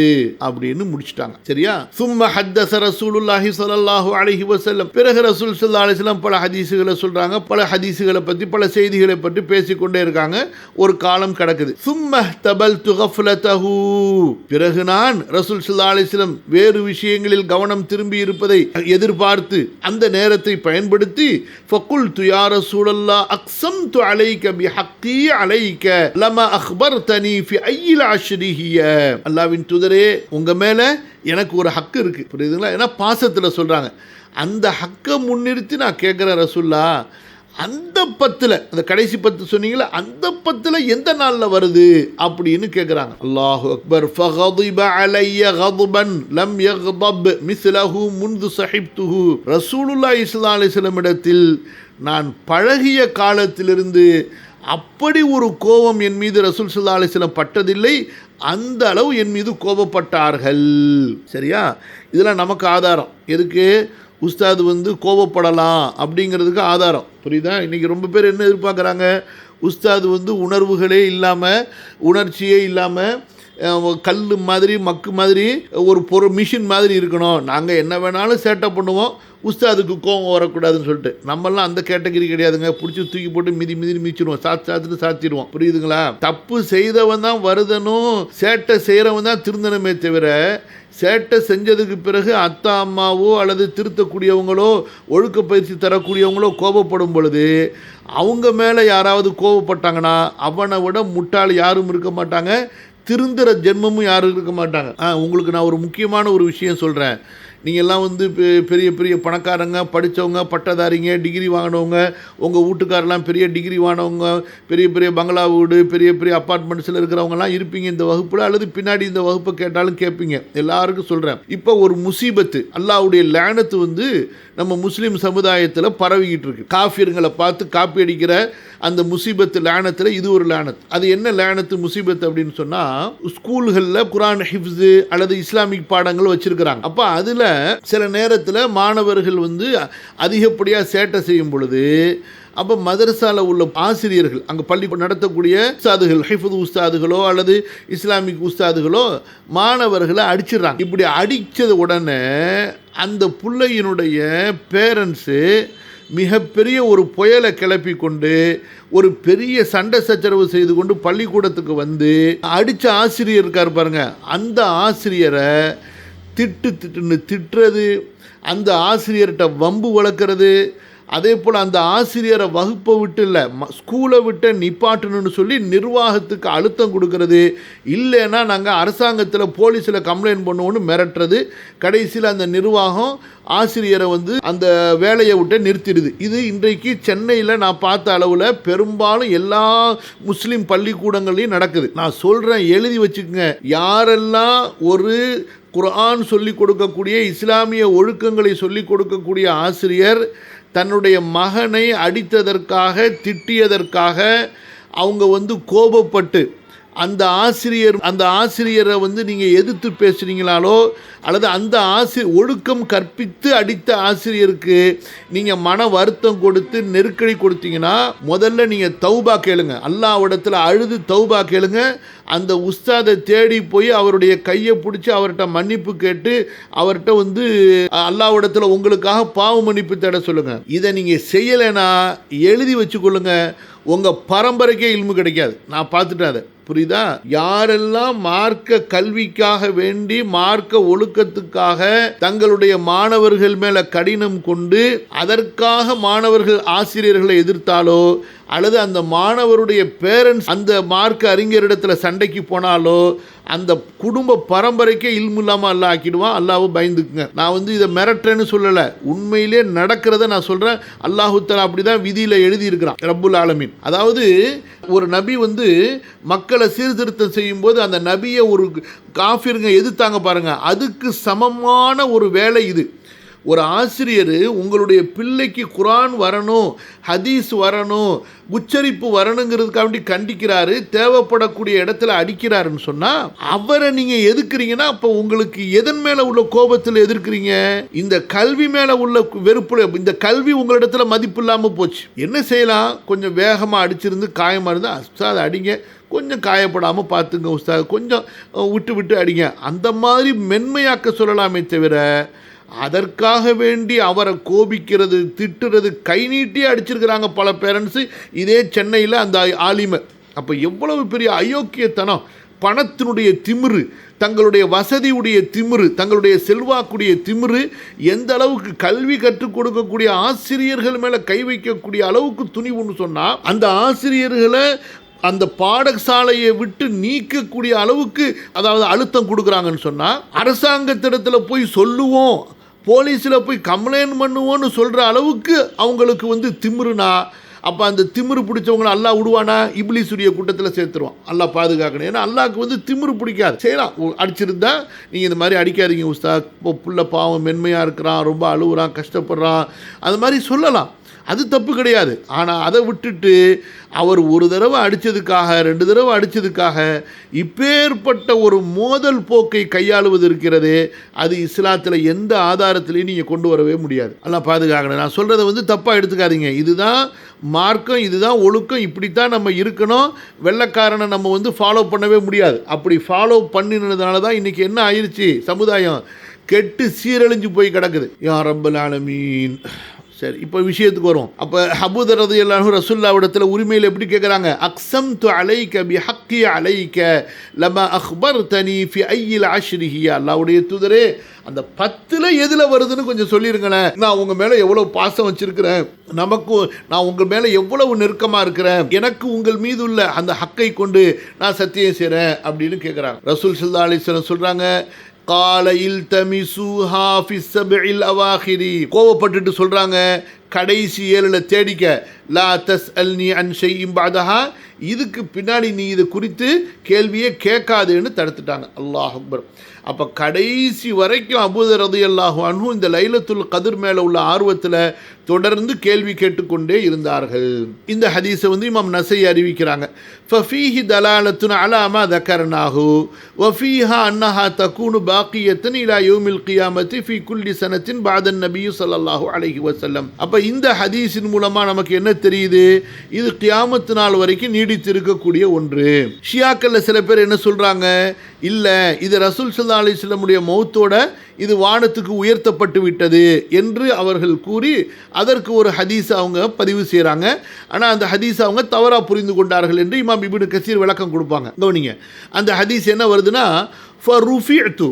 அப்படின்னு முடிச்சிட்டாங்க. சரியா? சும்ம ஹத்தஸ ரசூலுல்லாஹி ஸல்லல்லாஹு அலைஹி வஸல்லம், பிறகு ரசூல் ஸல்லல்லாஹு அலைஹி வஸல்லம் பல ஹதீஸுகளை சொல்றாங்க. பல ஹதீஸுகளை பற்றி பல செய்திகளை பற்றி பேசிக்கொண்டே இருக்காங்க. ஒரு காலம் கிடக்குது. சும்ம தபல்து கஃப்லதஹு, பிறகு நான் ரசூல் ஸல்லல்லாஹு அலைஹி வஸல்லம் வேறு விஷயங்களில் கவனம் திரும்பி இருப்பதை எதிர்பார்த்து அந்த நேரத்தை பயன்படுத்தி ஃபகுல்து யா ரசூலல்லாஹ் அக்ஸம்து அலைக பிஹக்கி அலைக லமா அக்பர்தனி ஃபி ஐயில் அஷ்ரி ஹிய, அல்லாஹ்வின் தூதரே உங்க மேல எனக்கு ஒரு ஹக்கு இருக்கு, புரியுதுங்களா? ஏன்னா பாசத்தில் சொல்றாங்க. அந்த ஹக்கை முன்னிறுத்தி நான் கேட்குறேன் ரசூல்லா, அந்த 10ல், அந்த கடைசி 10 சொன்னீங்களா, அந்த 10ல் எந்த நாளில் வருது அப்படின்னு கேட்குறாங்க. அல்லாஹு அக்பர். ஃபகதிப அலைய கதுபன் லம் யக்தப் மிஸ்லஹு முன்து ஸஹிப்துஹு, ரசூலுல்லாஹி ஸல்லல்லாஹு அலைஹி வஸல்லம் இடத்தில் நான் பழகிய காலத்திலிருந்து அப்படி ஒரு கோபம் என் மீது ரசூல் ஸல்லல்லாஹு அலைஹி வஸல்லம் பட்டதில்லை, அந்த அளவு என் மீது கோபப்பட்டார்கள். சரியா? இதெல்லாம் நமக்கு ஆதாரம். எதுக்கு? உஸ்தாது கோபப்படலாம் அப்படிங்கிறதுக்கு ஆதாரம். புரியுதா? இன்றைக்கி ரொம்ப பேர் என்ன எதிர்பார்க்குறாங்க, உஸ்தாது உணர்வுகளே இல்லாமல், உணர்ச்சியே இல்லாமல், கல் மாதிரி மக்கு மாதிரி ஒரு மிஷின் மாதிரி இருக்கணும், நாங்கள் என்ன வேணாலும் சேட்டை பண்ணுவோம், உஸ்தாதுக்கு கோபம் வரக்கூடாதுன்னு சொல்லிட்டு. நம்மளாம் அந்த கேட்டகரி கிடையாதுங்க. பிடிச்சி தூக்கி போட்டு மிதி மிதிச்சிடுவோம், சாத்துன்னு சாத்திடுவோம். புரியுதுங்களா? தப்பு செய்தவன் தான் வருதனும், சேட்டை செய்கிறவன் தான் திருந்தனமே தவிர, சேட்டை செஞ்சதுக்கு பிறகு அத்தா அம்மாவோ அல்லது திருத்தக்கூடியவங்களோ ஒழுக்க பயிற்சி தரக்கூடியவங்களோ கோபப்படும் பொழுது அவங்க மேலே யாராவது கோபப்பட்டாங்கன்னா அவனை விட முட்டாள் யாரும் இருக்க மாட்டாங்க, திருந்துற ஜென்மமும் யாரும் இருக்க மாட்டாங்க. உங்களுக்கு நான் ஒரு முக்கியமான ஒரு விஷயம் சொல்கிறேன். நீங்கள்லாம் பெரிய பெரிய பணக்காரங்க, படித்தவங்க, பட்டதாரிங்க, டிகிரி வாங்கினவங்க, உங்கள் வீட்டுக்காரெல்லாம் பெரிய டிகிரி வாங்கினவங்க, பெரிய பெரிய பங்களா வீடு, பெரிய பெரிய அப்பார்ட்மெண்ட்ஸில் இருக்கிறவங்கலாம் இருப்பீங்க இந்த வகுப்பில், அல்லது பின்னாடி இந்த வகுப்பை கேட்டாலும் கேட்பீங்க. எல்லாருக்கும் சொல்கிறேன், இப்போ ஒரு முசீபத்து, அல்லாஹ்வுடைய லானத்து நம்ம முஸ்லீம் சமுதாயத்தில் பரவிக்கிட்டு இருக்கு. காஃபியர்களை பார்த்து காப்பி அடிக்கிற அந்த முசீபத்து லானத்தில் இது ஒரு லானத். அது என்ன லானத்து முசீபத்து அப்படின்னு சொன்னால், ஸ்கூல்களில் குர்ஆன் ஹிஃப்ஸு அல்லது இஸ்லாமிக் பாடங்கள் வச்சுருக்கிறாங்க. அப்போ அதில் சில நேரத்தில் மாணவர்கள் அதிகப்படியாக சேட்டை செய்யும் பொழுது, அப்போ மதரசாவில் உள்ள ஆசிரியர்கள், அங்கே பள்ளி நடத்தக்கூடிய உஸ்தாதுகள், ஹிஃபுது உஸ்தாதுகளோ அல்லது இஸ்லாமிக் உஸ்தாதுகளோ மாணவர்களை அடிச்சிடறாங்க. இப்படி அடித்தது உடனே அந்த பிள்ளையினுடைய பேரண்ட்ஸு மிகப்பெரிய ஒரு புயலை கிளப்பி கொண்டு ஒரு பெரிய சண்டை சச்சரவு செய்து கொண்டு பள்ளிக்கூடத்துக்கு வந்து அடித்த ஆசிரியர் இருக்கார் பாருங்க, அந்த ஆசிரியரை திட்டுன்னு திட்டுறது, அந்த ஆசிரியர்கிட்ட வம்பு வளர்க்குறது, அதே போல் அந்த ஆசிரியரை வகுப்பை விட்டு இல்லை ஸ்கூலை விட்டு நிப்பாட்டணும்னு சொல்லி நிர்வாகத்துக்கு அழுத்தம் கொடுக்கறது, இல்லைன்னா நாங்கள் அரசாங்கத்தில் போலீஸில் கம்ப்ளைண்ட் பண்ணுவோன்னு மிரட்டுறது, கடைசியில் அந்த நிர்வாகம் ஆசிரியரை வந்து அந்த வேலையை விட்டு நிறுத்திடுது. இது இன்றைக்கு சென்னையில் நான் பார்த்த அளவில் பெரும்பாலும் எல்லா முஸ்லீம் பள்ளிக்கூடங்கள்லையும் நடக்குது. நான் சொல்கிறேன், எழுதி வச்சுக்கோங்க. யாரெல்லாம் ஒரு குர்ஆன் சொல்லிக் கொடுக்கக்கூடிய இஸ்லாமிய ஒழுக்கங்களை சொல்லிக் கொடுக்கக்கூடிய ஆசிரியர் தன்னுடைய மகனை அடித்ததற்காக திட்டியதற்காக அவங்க வந்து கோபப்பட்டு அந்த ஆசிரியரை வந்து நீங்கள் எதிர்த்து பேசுகிறீங்களாலோ அல்லது அந்த ஒழுக்கம் கற்பித்து அடித்த ஆசிரியருக்கு நீங்கள் மன வருத்தம் கொடுத்து நெருக்கடி கொடுத்தீங்கன்னா முதல்ல நீங்கள் தௌபா கேளுங்க, அல்லாஹ்விடத்தில் அழுது தௌபா கேளுங்க. அந்த உஸ்தாதை தேடி போய் அவருடைய கையை பிடிச்சி அவர்கிட்ட மன்னிப்பு கேட்டு அவர்கிட்ட வந்து அல்லாஹ்விடத்தில் உங்களுக்காக பாவ மன்னிப்பு தேட சொல்லுங்கள். இதை நீங்கள் செய்யலைன்னா எழுதி வச்சுக்கொள்ளுங்க, உங்கள் பரம்பரைக்கே இல்மு கிடைக்காது. நான் பார்த்துட்டேன் அதை, புரியுதா? யாரெல்லாம் மார்க்க கல்விக்காக வேண்டி மார்க்க ஒழுக்கத்துக்காக தங்களுடைய மாணவர்கள் மேல கடினம் கொண்டு அதற்காக மாணவர்கள் ஆசிரியர்களை எதிர்த்தாலோ அல்லது அந்த மாணவருடைய பேரண்ட்ஸ் அந்த மார்க்க அறிஞரிடத்தில் சண்டைக்கு போனாலோ அந்த குடும்ப பரம்பரைக்கே இல்மு இல்லாமல் அல்லாஹ் ஆக்கிடுவான். அல்லாஹ்வை பயந்துக்குங்க. நான் வந்து இதை மிரட்டுறேன்னு சொல்லலை, உண்மையிலே நடக்கிறத நான் சொல்கிறேன். அல்லாஹு தஆலா அப்படி தான் விதியில் எழுதியிருக்கிறான், ரப்புல் ஆலமீன். அதாவது ஒரு நபி வந்து மக்களை சீர்திருத்தம் செய்யும்போது அந்த நபியை ஒரு காஃபிருங்க எதிர்த்தாங்க பாருங்கள், அதுக்கு சமமான ஒரு வேலை இது. ஒரு ஆசிரியர் உங்களுடைய பிள்ளைக்கு குர்ஆன் வரணும், ஹதீஸ் வரணும், உச்சரிப்பு வரணுங்கிறதுக்காக வேண்டி கண்டிக்கிறாரு, தேவைப்படக்கூடிய இடத்துல அடிக்கிறாருன்னு சொன்னால் அவரை நீங்கள் எதிர்க்கிறீங்கன்னா அப்போ உங்களுக்கு எதன் மேலே உள்ள கோபத்தில் எதிர்க்கிறீங்க? இந்த கல்வி மேலே உள்ள வெறுப்புல. இந்த கல்வி உங்களிடத்துல மதிப்பு இல்லாமல் போச்சு. என்ன செய்யலாம்? கொஞ்சம் வேகமாக அடிச்சிருந்து காயமாக இருந்தால் உஸ்தாத் அடிங்க, கொஞ்சம் காயப்படாமல் பார்த்துங்க உஸ்தாத், கொஞ்சம் விட்டு விட்டு அடிங்க, அந்த மாதிரி மென்மையாக்க சொல்லலாமே தவிர அதற்காக வேண்டி அவரை கோபிக்கிறது திட்டுறது கை நீட்டி அடிச்சிருக்கிறாங்க பல பேரண்ட்ஸு. இதே சென்னையில் அந்த ஆலிமை. அப்போ எவ்வளவு பெரிய அயோக்கியத்தனம், பணத்தினுடைய திமிரு, தங்களுடைய வசதியுடைய திமிரு, தங்களுடைய செல்வாக்குடைய திமிரு, எந்த அளவுக்கு கல்வி கற்றுக் கொடுக்கக்கூடிய ஆசிரியர்கள் மேலே கை வைக்கக்கூடிய அளவுக்கு துணிவுன்னு சொன்னால் அந்த ஆசிரியர்களை அந்த பாடசாலையை விட்டு நீக்கக்கூடிய அளவுக்கு அதாவது அழுத்தம் கொடுக்குறாங்கன்னு சொன்னால் அரசாங்கத்திடத்தில் போய் சொல்லுவோம், போலீஸில் போய் கம்ப்ளைண்ட் பண்ணுவோன்னு சொல்கிற அளவுக்கு அவங்களுக்கு வந்து திமிருனா அப்போ அந்த திமிரு பிடிச்சவங்களை அல்லாஹ் விடுவானா? இப்லீஸுடைய கூட்டத்தில் சேர்த்துருவான். அல்லாஹ் பாதுகாக்கணும். ஏன்னா அல்லாஹ்க்கு வந்து திமிரு பிடிக்காது. செய்யலாம், அடிச்சிருந்தா நீங்கள் இந்த மாதிரி அடிக்காதீங்க உஸ்தாத், இப்போ புள்ள பாவம் மென்மையாக இருக்கிறான், ரொம்ப அழுகுறான், கஷ்டப்படுறான், அது மாதிரி சொல்லலாம், அது தப்பு கிடையாது. ஆனால் அதை விட்டுட்டு அவர் ஒரு தடவை அடித்ததுக்காக 2 தடவை அடித்ததுக்காக இப்பேற்பட்ட ஒரு மோதல் போக்கை கையாளுவது இருக்கிறது, அது இஸ்லாத்தில் எந்த ஆதாரத்திலையும் நீங்கள் கொண்டு வரவே முடியாது. எல்லாம் பாதுகாக்கணும். நான் சொல்கிறத வந்து தப்பாக எடுத்துக்காதீங்க. இதுதான் மார்க்கம், இதுதான் ஒழுக்கம், இப்படித்தான் நம்ம இருக்கணும். வெள்ளைக்காரனை நம்ம வந்து ஃபாலோ பண்ணவே முடியாது. அப்படி ஃபாலோ பண்ணினதுனால தான் இன்றைக்கி என்ன ஆயிடுச்சு, சமுதாயம் கெட்டு சீரழிஞ்சு போய் கிடக்குது. யா ரப்பல் ஆலமீன். சரி, இப்போ விஷயத்துக்கு வரும். அப்போ அபூ தர் ரலியல்லாஹு அன்ஹு ரசூலுல்லாஹ்விடத்தில் உரிமையில் எப்படி கேட்குறாங்க? அக்ஸம்து அலைக பிஹக்கி அலைக லமா அக்பர்தனி ஃபி ஐயில் அஷ்ரிஹி. அல்லாஹ்வுடைய தூதரே, அந்த 10ல் எதில் வருதுன்னு கொஞ்சம் சொல்லிருங்களேன். நான் உங்கள் மேலே எவ்வளோ பாசம் வச்சிருக்கிறேன், நான் உங்கள் மேலே எவ்வளவு நெருக்கமாக இருக்கிறேன், எனக்கு உங்கள் மீது உள்ள அந்த ஹக்கை கொண்டு நான் சத்தியம் செய்கிறேன் அப்படின்னு கேட்குறாங்க. ரசூல் ஸல்லல்லாஹு அலைஹி வஸல்லம் சொல்கிறாங்க, கால இல்தமிசூஹா ஃபி ஸப்இல் அவாஹிரி. கோவப்பட்டுட்டு சொல்கிறாங்க, கடைசி 7ல் தேடிக்க, லா தஸ்அல்னி அன் ஷைஇன் பஅதஹா, இதுக்கு பின்னாடி நீ இது குறித்து கேள்வியே கேட்காதுன்னு தடுத்துட்டாங்க. அல்லாஹ் அக்பர். அப்போ கடைசி வரைக்கும் அபூ தர் ரலியல்லாஹு அன்ஹு இந்த லைலத்துல் கத்ர் மேலே உள்ள ஆர்வத்தில் தொடர்ந்து கேள்வி கேட்டுக்கொண்டே இருந்தார்கள். இந்த ஹதீஸை வந்து இமாம் நஸை அறிவிக்கிறாங்க. ஃபஃபீஹி தலாலத்துன் அலா மா தக்கர்னாஹு வஃபீஹா அன்னஹா தகூனு பாக்கியத்தன் இலா யௌமில் கியாமத்தி ஃபீ குல்லி சனத்தின் பஅதன் நபி ஸல்லல்லாஹு அலைஹி வஸல்லம். அப்போ இந்த ஹதீஸின் மூலமாக நமக்கு என்ன தெரியுது? இது கியாமத்து நாள் வரைக்கும் நீடித்து இருக்கக்கூடிய ஒன்று. ஷியாக்களில் சில பேர் என்ன சொல்கிறாங்க, இல்லை இது ரசூல் ஸல்லல்லாஹு அலைஹி வஸல்லமுடைய மௌத்தோட இது வானத்துக்கு உயர்த்தப்பட்டு விட்டது என்று அவர்கள் கூறி அதற்கு ஒரு ஹதீஸ் அவங்க பதிவு செய்கிறாங்க. ஆனால் அந்த ஹதீஸ் அவங்க தவறாக புரிந்து கொண்டார்கள் என்று இமாம் இப்னு கசீர் விளக்கம் கொடுப்பாங்க. கவனிங்க, அந்த ஹதீஸ் என்ன வருதுன்னா, ஃபருஃபிஅது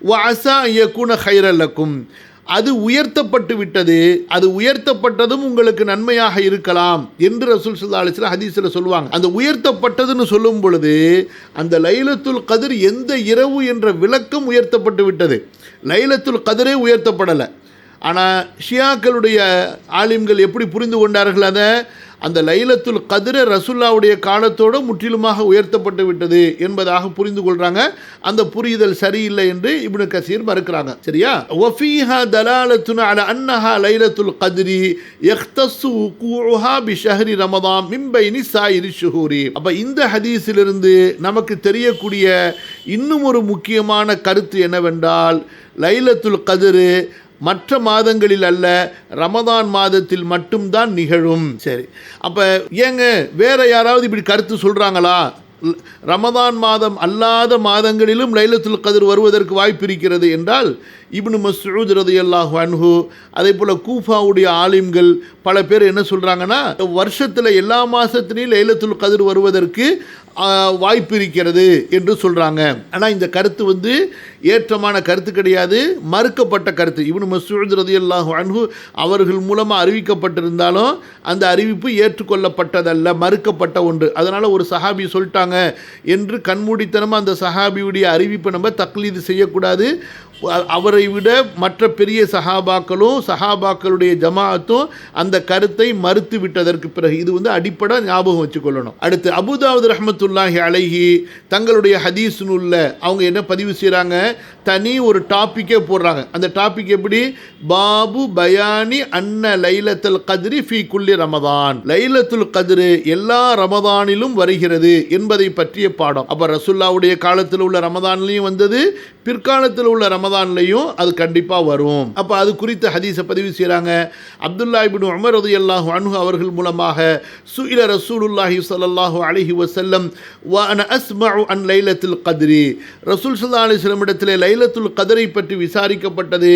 வஅஸா யகுன கைரல் லக்கும், அது உயர்த்தப்பட்டு விட்டது, அது உயர்த்தப்பட்டதும் உங்களுக்கு நன்மையாக இருக்கலாம் என்று ரசூல் ஸல்லல்லாஹு அலைஹி வஸல்லம் ஹதீஸில் சொல்லுவாங்க. அந்த உயர்த்தப்பட்டதுன்னு சொல்லும் பொழுது அந்த லைலத்துல் கத்ர் எந்த இரவு என்ற விளக்கம் உயர்த்தப்பட்டு விட்டது. லைலத்துல் கத்ரே உயர்த்தப்படலை. ஆனால் ஷியாக்களுடைய ஆலிம்கள் எப்படி புரிந்து கொண்டார்கள், அதை அந்த லைலத்துல் கத்ர் ரசூலுல்லாஹ்வுடைய காலத்தோடு முற்றிலுமாக உயர்த்தப்பட்டு விட்டது என்பதாக புரிந்து கொள்கிறாங்க. அந்த புரிதல் சரியில்லை என்று இப்னு கசீர் மறுக்கிறாங்க. சரியா? வஃபீஹா தலாலத்துன் அலா அன்னஹா லைலத்துல் கத்ரி யக்தஸு வூகூஹா பிஷஹ்ரி ரமதான் மின் பைனி சாயிரி ஷுஹூரி. அப்போ இந்த ஹதீஸிலிருந்து நமக்கு தெரியக்கூடிய இன்னும் ஒரு முக்கியமான கருத்து என்னவென்றால், லைலத்துல் கத்ர் மற்ற மாதங்களில் அல்ல, ரமதான் மாதத்தில் மட்டும்தான் நிகழும். சரி, அப்போ ஏங்க வேற யாராவது இப்படி கருத்து சொல்கிறாங்களா? ரமதான் மாதம் அல்லாத மாதங்களிலும் லைலத்துல் கத்ர் வருவதற்கு வாய்ப்பு இருக்கிறது என்றால் இப்னு மஸ்ஊத் ரலியல்லாஹு அன்ஹு, அதே போல் கூஃபாவுடைய ஆலிம்கள் பல பேர் என்ன சொல்கிறாங்கன்னா, வருஷத்தில் எல்லா மாதத்துலேயும் லைலத்துல் கத்ர் வருவதற்கு வாய்ப்பு இருக்கிறது என்று சொல்கிறாங்க. ஆனால் இந்த கருத்து ஏற்றமான கருத்து கிடையாது, மறுக்கப்பட்ட கருத்து. இப்னு மஸ்ஊத் ரலியல்லாஹு அன்ஹு அவர்கள் மூலமாக அறிவிக்கப்பட்டிருந்தாலும் அந்த அறிவிப்பு ஏற்றுக்கொள்ளப்பட்டதல்ல, மறுக்கப்பட்ட ஒன்று. அதனால் ஒரு சஹாபி சொல்லிட்டாங்க என்று கண்மூடித்தனமாக அந்த சஹாபியுடைய அறிவிப்பை நம்ம தக்லீது செய்யக்கூடாது. அவரை விட மற்ற பெரிய சஹாபாக்களுடைய ஜமாஅத்தும் அந்த கருத்தை மறுத்து விட்டதற்கு பிறகு இது அடிப்படை ஞாபகம் வச்சுக்கொள்ளணும். அடுத்து அபூதாவுத் ரஹ்மத்துல்லாஹி அலைஹி தங்களுடைய ஹதீஸ் நூல்ல அவங்க என்ன பதிவு செய்கிறாங்க, தனி ஒரு டாப்பிக்கே போடுறாங்க. அந்த டாபிக் எப்படி? பாபு பயானி அன்ன லைலத்துல் கத்ரி ஃபீ குல்லி ரமதான், லைலத்துல் கத்ர் எல்லா ரமதானிலும் வருகிறது என்பதை பற்றிய பாடம். அப்போ ரசூலுல்லாஹ்வுடைய காலத்தில் உள்ள ரமதான்லையும் வந்தது, பிற்காலத்தில் உள்ள ரமதான்லையும் அது கண்டிப்பாக வரும். அப்போ அது குறித்த ஹதீஸை பதிவு செய்கிறாங்க. அப்துல்லா இப்னு உமர் ரலியல்லாஹு அன்ஹு அவர்கள் மூலமாக சுஇல ரசூலுல்லாஹி ஸல்லல்லாஹு அலைஹி வஸல்லம் வ அன அஸ்மஉ அன் லைலத்துல் கத்ரி, ரசூல் ஸல்லல்லாஹு அலைஹி வஸல்லம் இடத்திலே லைலத்துல் கத்ரை பற்றி விசாரிக்கப்பட்டது.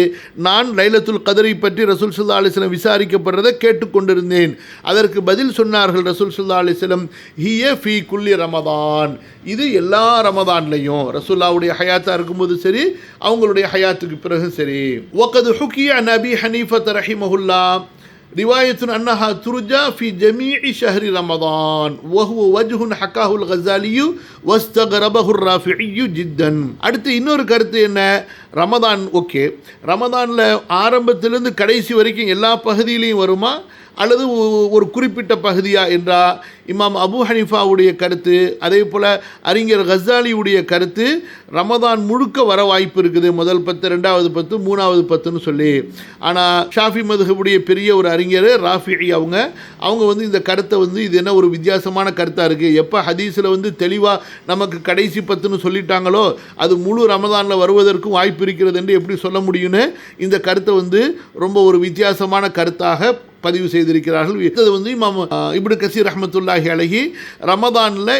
நான் லைலத்துல் கத்ரை பற்றி ரசூல் ஸல்லல்லாஹு அலைஹி வஸல்லம் விசாரிக்கப்படுறதை கேட்டுக்கொண்டிருந்தேன். அதற்கு பதில் சொன்னார்கள் ரசூல் ஸல்லல்லாஹு அலைஹி வஸல்லம், ஹிய ஃபீ குல்லி ரமதான், இது எல்லா ரமதான்லையும், ரசூலுல்லாஹ்வுடைய ஹயாத்தா இருக்கும்போது சரி, அவங்களுடைய ஹயாத்துக்கு பிறகு சரி. வகது ஹுக்கிய அன் அபி ஹனீஃபத் ரஹிமஹுல்லாஹ் ரிவாயத்துன் அன்னஹா துர்ஜா ஃபி ஜமீஇ ஷஹ்ரி ரமதான் வஹுவ வஜ்ஹுன் ஹக்காஹுல் கஸாலியு வஸ்தகரபஹுர் ராஃபிஇயு ஜித்தன். அடுத்து இன்னொரு கருத்து என்ன, ரமதான் ஓகே, ரமதானில் ஆரம்பத்திலிருந்து கடைசி வரைக்கும் எல்லா பகுதியிலையும் வருமா அல்லது ஒரு குறிப்பிட்ட பகுதியா என்றால் இமாம் அபு ஹனீஃபாவுடைய கருத்து, அதே போல் அறிஞர் கஸாலியுடைய கருத்து, ரமதான் முழுக்க வர வாய்ப்பு இருக்குது, முதல் 10, 2வது 10, 3வது 10ன்னு சொல்லி. ஆனால் ஷாஃபி மதுஹபுடைய பெரிய ஒரு அறிஞர் ராஃபிஇ அவங்க இந்த கருத்தை இது என்ன ஒரு வித்தியாசமான கருத்தாக இருக்குது, எப்போ ஹதீஸில் தெளிவாக நமக்கு கடைசி 10ன்னு சொல்லிட்டாங்களோ அது முழு ரமதானில் வருவதற்கும் வாய்ப்பு இருக்கிறது என்று எப்படி சொல்ல முடியும்னு இந்த கருத்தை ரொம்ப ஒரு வித்தியாசமான கருத்தாக பதிவு செய்திருக்கிறார்கள். இது இமாம் இப்னு கசீர் ரஹ்மத்துல்லாஹி அலைஹி ரமதானில்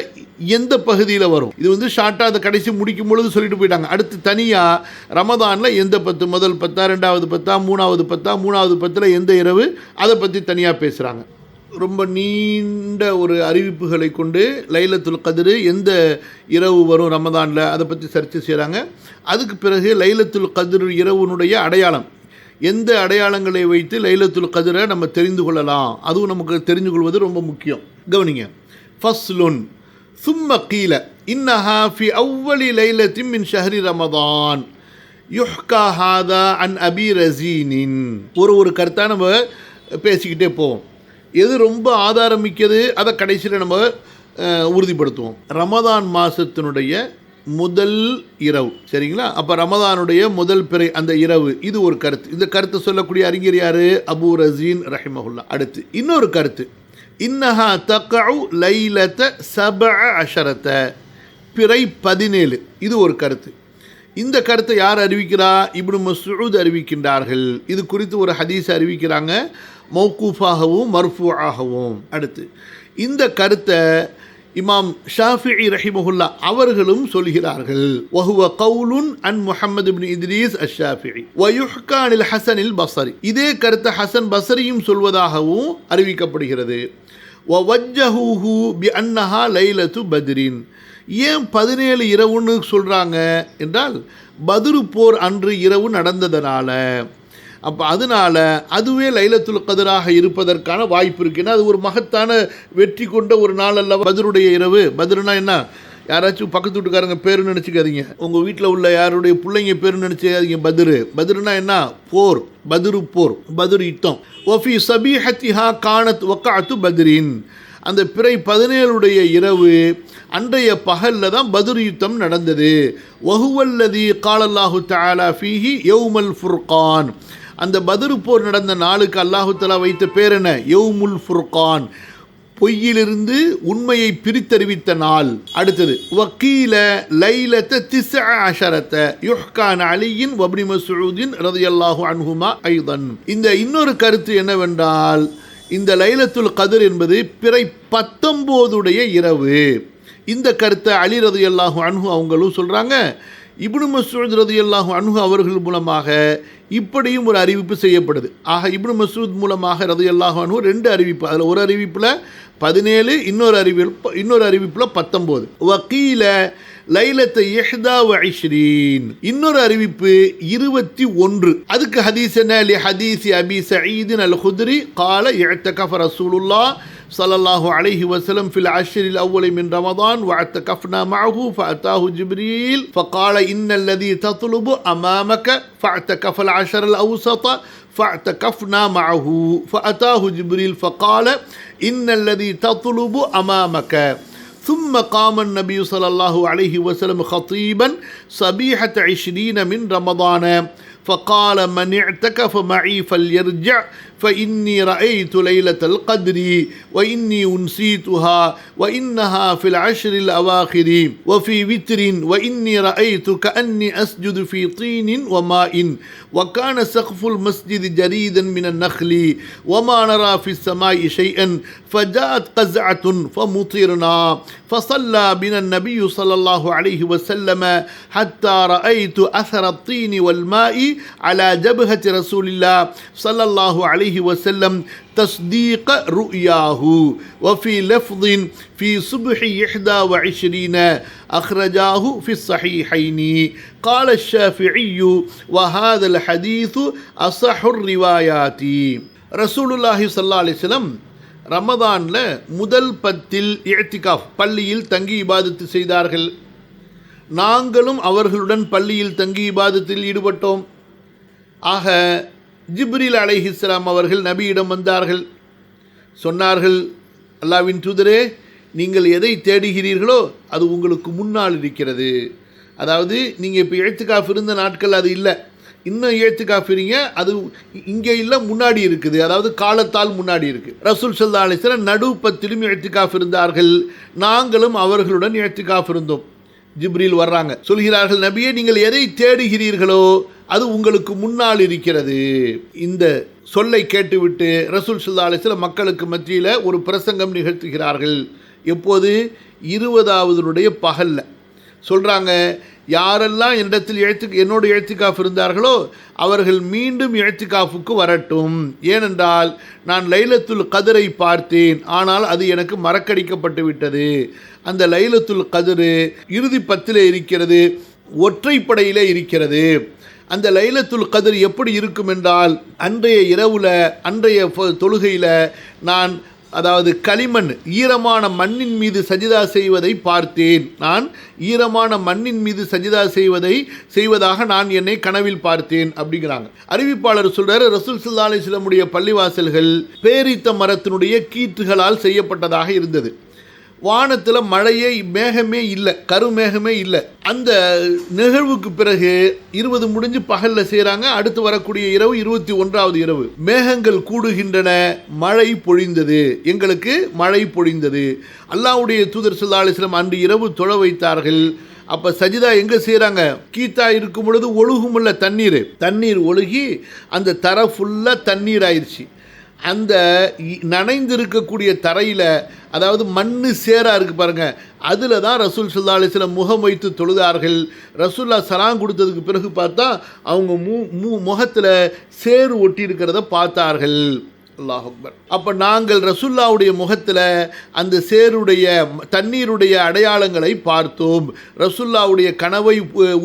எந்த பகுதியில் வரும், இது ஷார்ட்டாக அதை கடைசி முடிக்கும் பொழுது சொல்லிட்டு போயிட்டாங்க. அடுத்து தனியாக ரமதானில் எந்த 10, முதல் 10, 2வது 10, 3வது 10, 3வது 10ல் எந்த இரவு, அதை பற்றி தனியாக பேசுகிறாங்க. ரொம்ப நீண்ட ஒரு அறிவிப்புகளை கொண்டு லைலத்துல் கத்ர் எந்த இரவு வரும் ரமதானில் அதை பற்றி சர்ச்சை செய்கிறாங்க. அதுக்கு பிறகு லைலத்துல் கத்ர் இரவுனுடைய அடையாளம், எந்த அடையாளங்களை வைத்து லைலத்துல் கத்ரை நம்ம தெரிந்து கொள்ளலாம், அதுவும் நமக்கு தெரிந்து கொள்வது ரொம்ப முக்கியம். கவனிங்க, ஃபஸ்லுன் சும்ம கீல இன்னஹா ஃபி அவ்வலி லைலத்தின் மின் ஷஹ்ரி ரமதான் யுஹ்கா ஹாதா அன் அபி ரஸீனின். ஒரு கருத்தாக நம்ம பேசிக்கிட்டே போவோம். எது ரொம்ப ஆதாரம் மிக்கது அதை கடைசியில் நம்ம உறுதிப்படுத்துவோம். ரமதான் மாதத்தினுடைய முதல் இரவு, சரிங்களா? அப்போ ரமதானுடைய முதல் பிறை அந்த இரவு, இது ஒரு கருத்து. இந்த கருத்தை சொல்லக்கூடிய அறிஞர் யார்? அபு ரஸீன் ரஹிமஹுல்லா. அடுத்து இன்னொரு கருத்து, இன்னஹா தக்உ லைலத 17 பிறை 17, இது ஒரு கருத்து. இந்த கருத்தை யார் அறிவிக்கிறா? இப்னு மஸ்ஊத் அறிவிக்கின்றார்கள். இது குறித்து ஒரு ஹதீஸ் அறிவிக்கிறாங்க, மௌகூஃபாகவும் மர்ஃபூஆகவும். அடுத்து இந்த கருத்தை இமாம் ஷாஃபிஈ ரஹிமஹுல்லா அவர்களும் சொல்கிறார்கள். வஹுவ கவுலுன் அன் முஹம்மது இப்னு இத்ரீஸ் அஷ்-ஷாஃபிஈ வ யுஹ்கா அனில் ஹஸனில் பஸரி. இதே கருத்து ஹசன் பஸரியும் சொல்வதாகவும் அறிவிக்கப்படுகிறது. வ வஜ்ஜஹூஹு பி அன்னஹா லைலத்து பத்ரின். ஏன் 17 இரவுன்னு சொல்கிறாங்க என்றால் பத்ரு போர் அன்று இரவு நடந்ததனால. அப்போ அதனால் அதுவே லைலத்துல் கத்ராக இருப்பதற்கான வாய்ப்பு இருக்குன்னா அது ஒரு மகத்தான வெற்றி கொண்ட ஒரு நாள் அல்ல பத்ருடைய இரவு. பத்ருனா என்ன, யாராச்சும் பக்கத்து வீட்டுக்காரங்க பேருன்னு நினச்சிக்காதீங்க, உங்கள் வீட்டில் உள்ள யாருடைய பிள்ளைங்க பேருன்னு நினச்சிக்காதீங்க. பத்ருனா என்ன, போர், பத்ரு போர், பத்ரு யுத்தம். ஒஃபி சபீஹத்திஹா கானத் வக்காத்து பத்ரின். அந்த பிறை 17 இரவு அன்றைய பகலில் தான் பத்ரு யுத்தம் நடந்தது. வஹுவல்லதி காலல்லாஹு தஆலா ஃபீஹி யௌமல் ஃபுர்கான். அந்த பத்ரு போர் நடந்த நாளுக்கு அல்லாஹு தஆலா வைத்த பேர் என்ன, யௌமுல் ஃபுர்கான், பொய்யிலிருந்து உண்மையை பிரித்தறிவித்த நாள். அடுத்தது வக்கீல லைலத்த 19 யுஹ்கான் அலியின் வப்னி மஸ்ஊதின் ரலியல்லாஹு அன்ஹுமா ஐதன். இந்த இன்னொரு கருத்து என்னவென்றால் இந்த லைலத்துல் கத்ர் என்பது பிறை 19 இரவு. இந்த கருத்தை அலி ரலியல்லாஹு அன்ஹு அவங்களும் சொல்கிறாங்க. இப்னு மஸ்ஊத் ரலியல்லாஹு அன்ஹு அவர்கள் மூலமாக இப்படியும் ஒரு அறிவிப்பு செய்யப்படுது. ஆக இப்னு மஸ்ஊத் மூலமாக ரலியல்லாஹு அன்ஹு 2 அறிவிப்பு, அதில் ஒரு அறிவிப்பில் 17, இன்னொரு அறிவிப்பில் 19. வக்கீல லைலத்த 21, இன்னொரு அறிவிப்பு 21. அதுக்கு ஹதீஸ் என்ன, லி ஹதீஸ் அபி சயீத் அல் குத்ரி قال اعتكف رسول الله صلى الله عليه وسلم في العشر الأول من رمضان واعتكفنا معه فأتاه جبريل فقال إن الذي تطلب أمامك فاعتكف العشر الأوسط فاعتكفنا معه فأتاه جبريل فقال إن الذي تطلب أمامك. ثم قام النبي صلى الله عليه وسلم خطيبا صبيحة 20 من رمضان فقال من اعتكف معي فليرجع فإني رأيت ليلة القدر وإني أنسيتها وإنها في العشر الأواخر وفي وتر وإني رأيت كأني أسجد في طين وماء وكان سقف المسجد جريدا من النخل وما نرى في السماء شيئا فجاءت قزعة فمطرنا فصلى بنا النبي صلى الله عليه وسلم حتى رأيت أثر الطين والماء على جبهة رسول الله صلى الله عليه وسلم تصديق رؤياه. وفي لفظ في صبح 21 أخرجاه في الصحيحين. قال الشافعي وهذا الحديث أصح الروايات. رسول الله صلى الله عليه وسلم ரமதானில் முதல் 10 இஅ்திகாஃப் பள்ளியில் தங்கி இபாதத்து செய்தார்கள். நாங்களும் அவர்களுடன் பள்ளியில் தங்கி இபாதத்தில் ஈடுபட்டோம். ஆக ஜிப்ரீல் அலைஹிஸ்ஸலாம் அவர்கள் நபியிடம் வந்தார்கள். சொன்னார்கள், அல்லாஹ்வின் தூதரே, நீங்கள் எதை தேடுகிறீர்களோ அது உங்களுக்கு முன்னால் இருக்கிறது. அதாவது நீங்கள் இப்போ இஅ்திகாஃப் இருந்த நாட்கள் அது இல்லை, இன்னும் இஅ்திகாஃப் இருங்க, அது இங்கே இல்லை, முன்னாடி இருக்குது. அதாவது காலத்தால் முன்னாடி இருக்குது. ரசூல் ஸல்லல்லாஹு அலைஹி வஸல்லம் நடு 10 இஅ்திகாஃப் இருந்தார்கள். நாங்களும் அவர்களுடன் இஅ்திகாஃப் இருந்தோம். ஜிப்ரீல் வர்றாங்க, சொல்கிறார்கள், நபியே, நீங்கள் எதை தேடுகிறீர்களோ அது உங்களுக்கு முன்னால் இருக்கிறது. இந்த சொல்லை கேட்டுவிட்டு ரசூல் ஸல்லல்லாஹு அலைஹி வஸல்லம் மக்களுக்கு மத்தியில் ஒரு பிரசங்கம் நிகழ்த்துகிறார்கள். எப்போது, 20வது பகலில் சொல்கிறாங்க, யாரெல்லாம் என்னோட இஅ்திகாஃப் இருந்தார்களோ அவர்கள் மீண்டும் இஅ்திகாஃபுக்கு வரட்டும். ஏனென்றால் நான் லைலத்துல் கத்ரை பார்த்தேன், ஆனால் அது எனக்கு மறக்கடிக்கப்பட்டு விட்டது. அந்த லைலத்துல் கத்ர் இறுதி 10 இருக்கிறது, ஒற்றைப்படையிலே இருக்கிறது. அந்த லைலத்துல் கத்ர் எப்படி இருக்கும் என்றால், அன்றைய இரவில், அன்றைய தொழுகையில் நான், அதாவது களிமண், ஈரமான மண்ணின் மீது சஜிதா செய்வதை பார்த்தேன். நான் ஈரமான மண்ணின் மீது சஜிதா செய்வதாக நான் என்னை கனவில் பார்த்தேன் அப்படிங்கிறாங்க. அறிவிப்பாளர் சொல்றாரு, ரசூல் ஸல்லல்லாஹு அலைஹி வஸல்லம் பள்ளிவாசல்கள் பேரீத்த மரத்தினுடைய கீற்றுகளால் செய்யப்பட்டதாக இருந்தது. வானத்தில் மழையே, மேகமே இல்லை, கருமேகமே இல்லை. அந்த நிகழ்வுக்கு பிறகு 20 முடிஞ்சு பகலில் செய்கிறாங்க. அடுத்து வரக்கூடிய இரவு 21வது இரவு மேகங்கள் கூடுகின்றன, மழை பொழிந்தது, எங்களுக்கு மழை பொழிந்தது. அல்லாஹ்வுடைய தூதர் ஸல்லல்லாஹு அலைஹி வஸல்லம் அன்று இரவு தொழ வைத்தார்கள். அப்போ சஜிதா எங்கே செய்கிறாங்க, கீத்தா இருக்கும் பொழுது ஒழுகுமுள்ள தண்ணீர் ஒழுகி அந்த தரை ஃபுல்லாக தண்ணீர் ஆயிடுச்சு. அந்த நனைந்திருக்கக்கூடிய தரையில், அதாவது மண்ணு சேராக இருக்குது பாருங்கள், அதில் தான் ரசூல் ஸல்லல்லாஹு அலைஹி வஸல்லம் முகம் வைத்து தொழுதார்கள். ரசூல்லா சலாம் கொடுத்ததுக்கு பிறகு பார்த்தா அவங்க முகத்தில் சேறு ஒட்டி இருக்கிறத பார்த்தார்கள். அல்லாஹ் அக்பர். அப்போ நாங்கள் ரசூல்லாவுடைய முகத்தில் அந்த சேருடைய தண்ணீருடைய அடையாளங்களை பார்த்தோம். ரசூல்லாவுடைய கனவை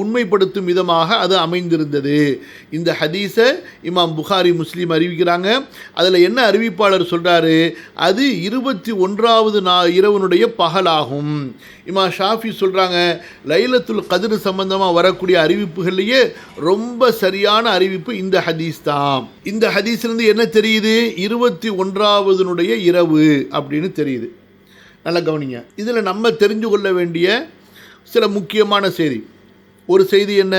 உண்மைப்படுத்தும் விதமாக அது அமைந்திருந்தது. இந்த ஹதீஸை இமாம் புகாரி, முஸ்லீம் அறிவிக்கிறாங்க. அதில் என்ன அறிவிப்பாளர் சொல்கிறாரு, அது 21வது இரவனுடைய பகலாகும். இமாம் ஷாஃபி சொல்கிறாங்க, லைலத்துல் கத்ர் சம்பந்தமாக வரக்கூடிய அறிவிப்புகள்லேயே ரொம்ப சரியான அறிவிப்பு இந்த ஹதீஸ் தான். இந்த ஹதீஸ்லேருந்து என்ன தெரியுது, 21வது இரவு அப்படின்னு தெரியுது. நல்லா கவனிங்க. இதில் நம்ம தெரிஞ்சு கொள்ள வேண்டிய சில முக்கியமான செய்தி. ஒரு செய்தி என்ன,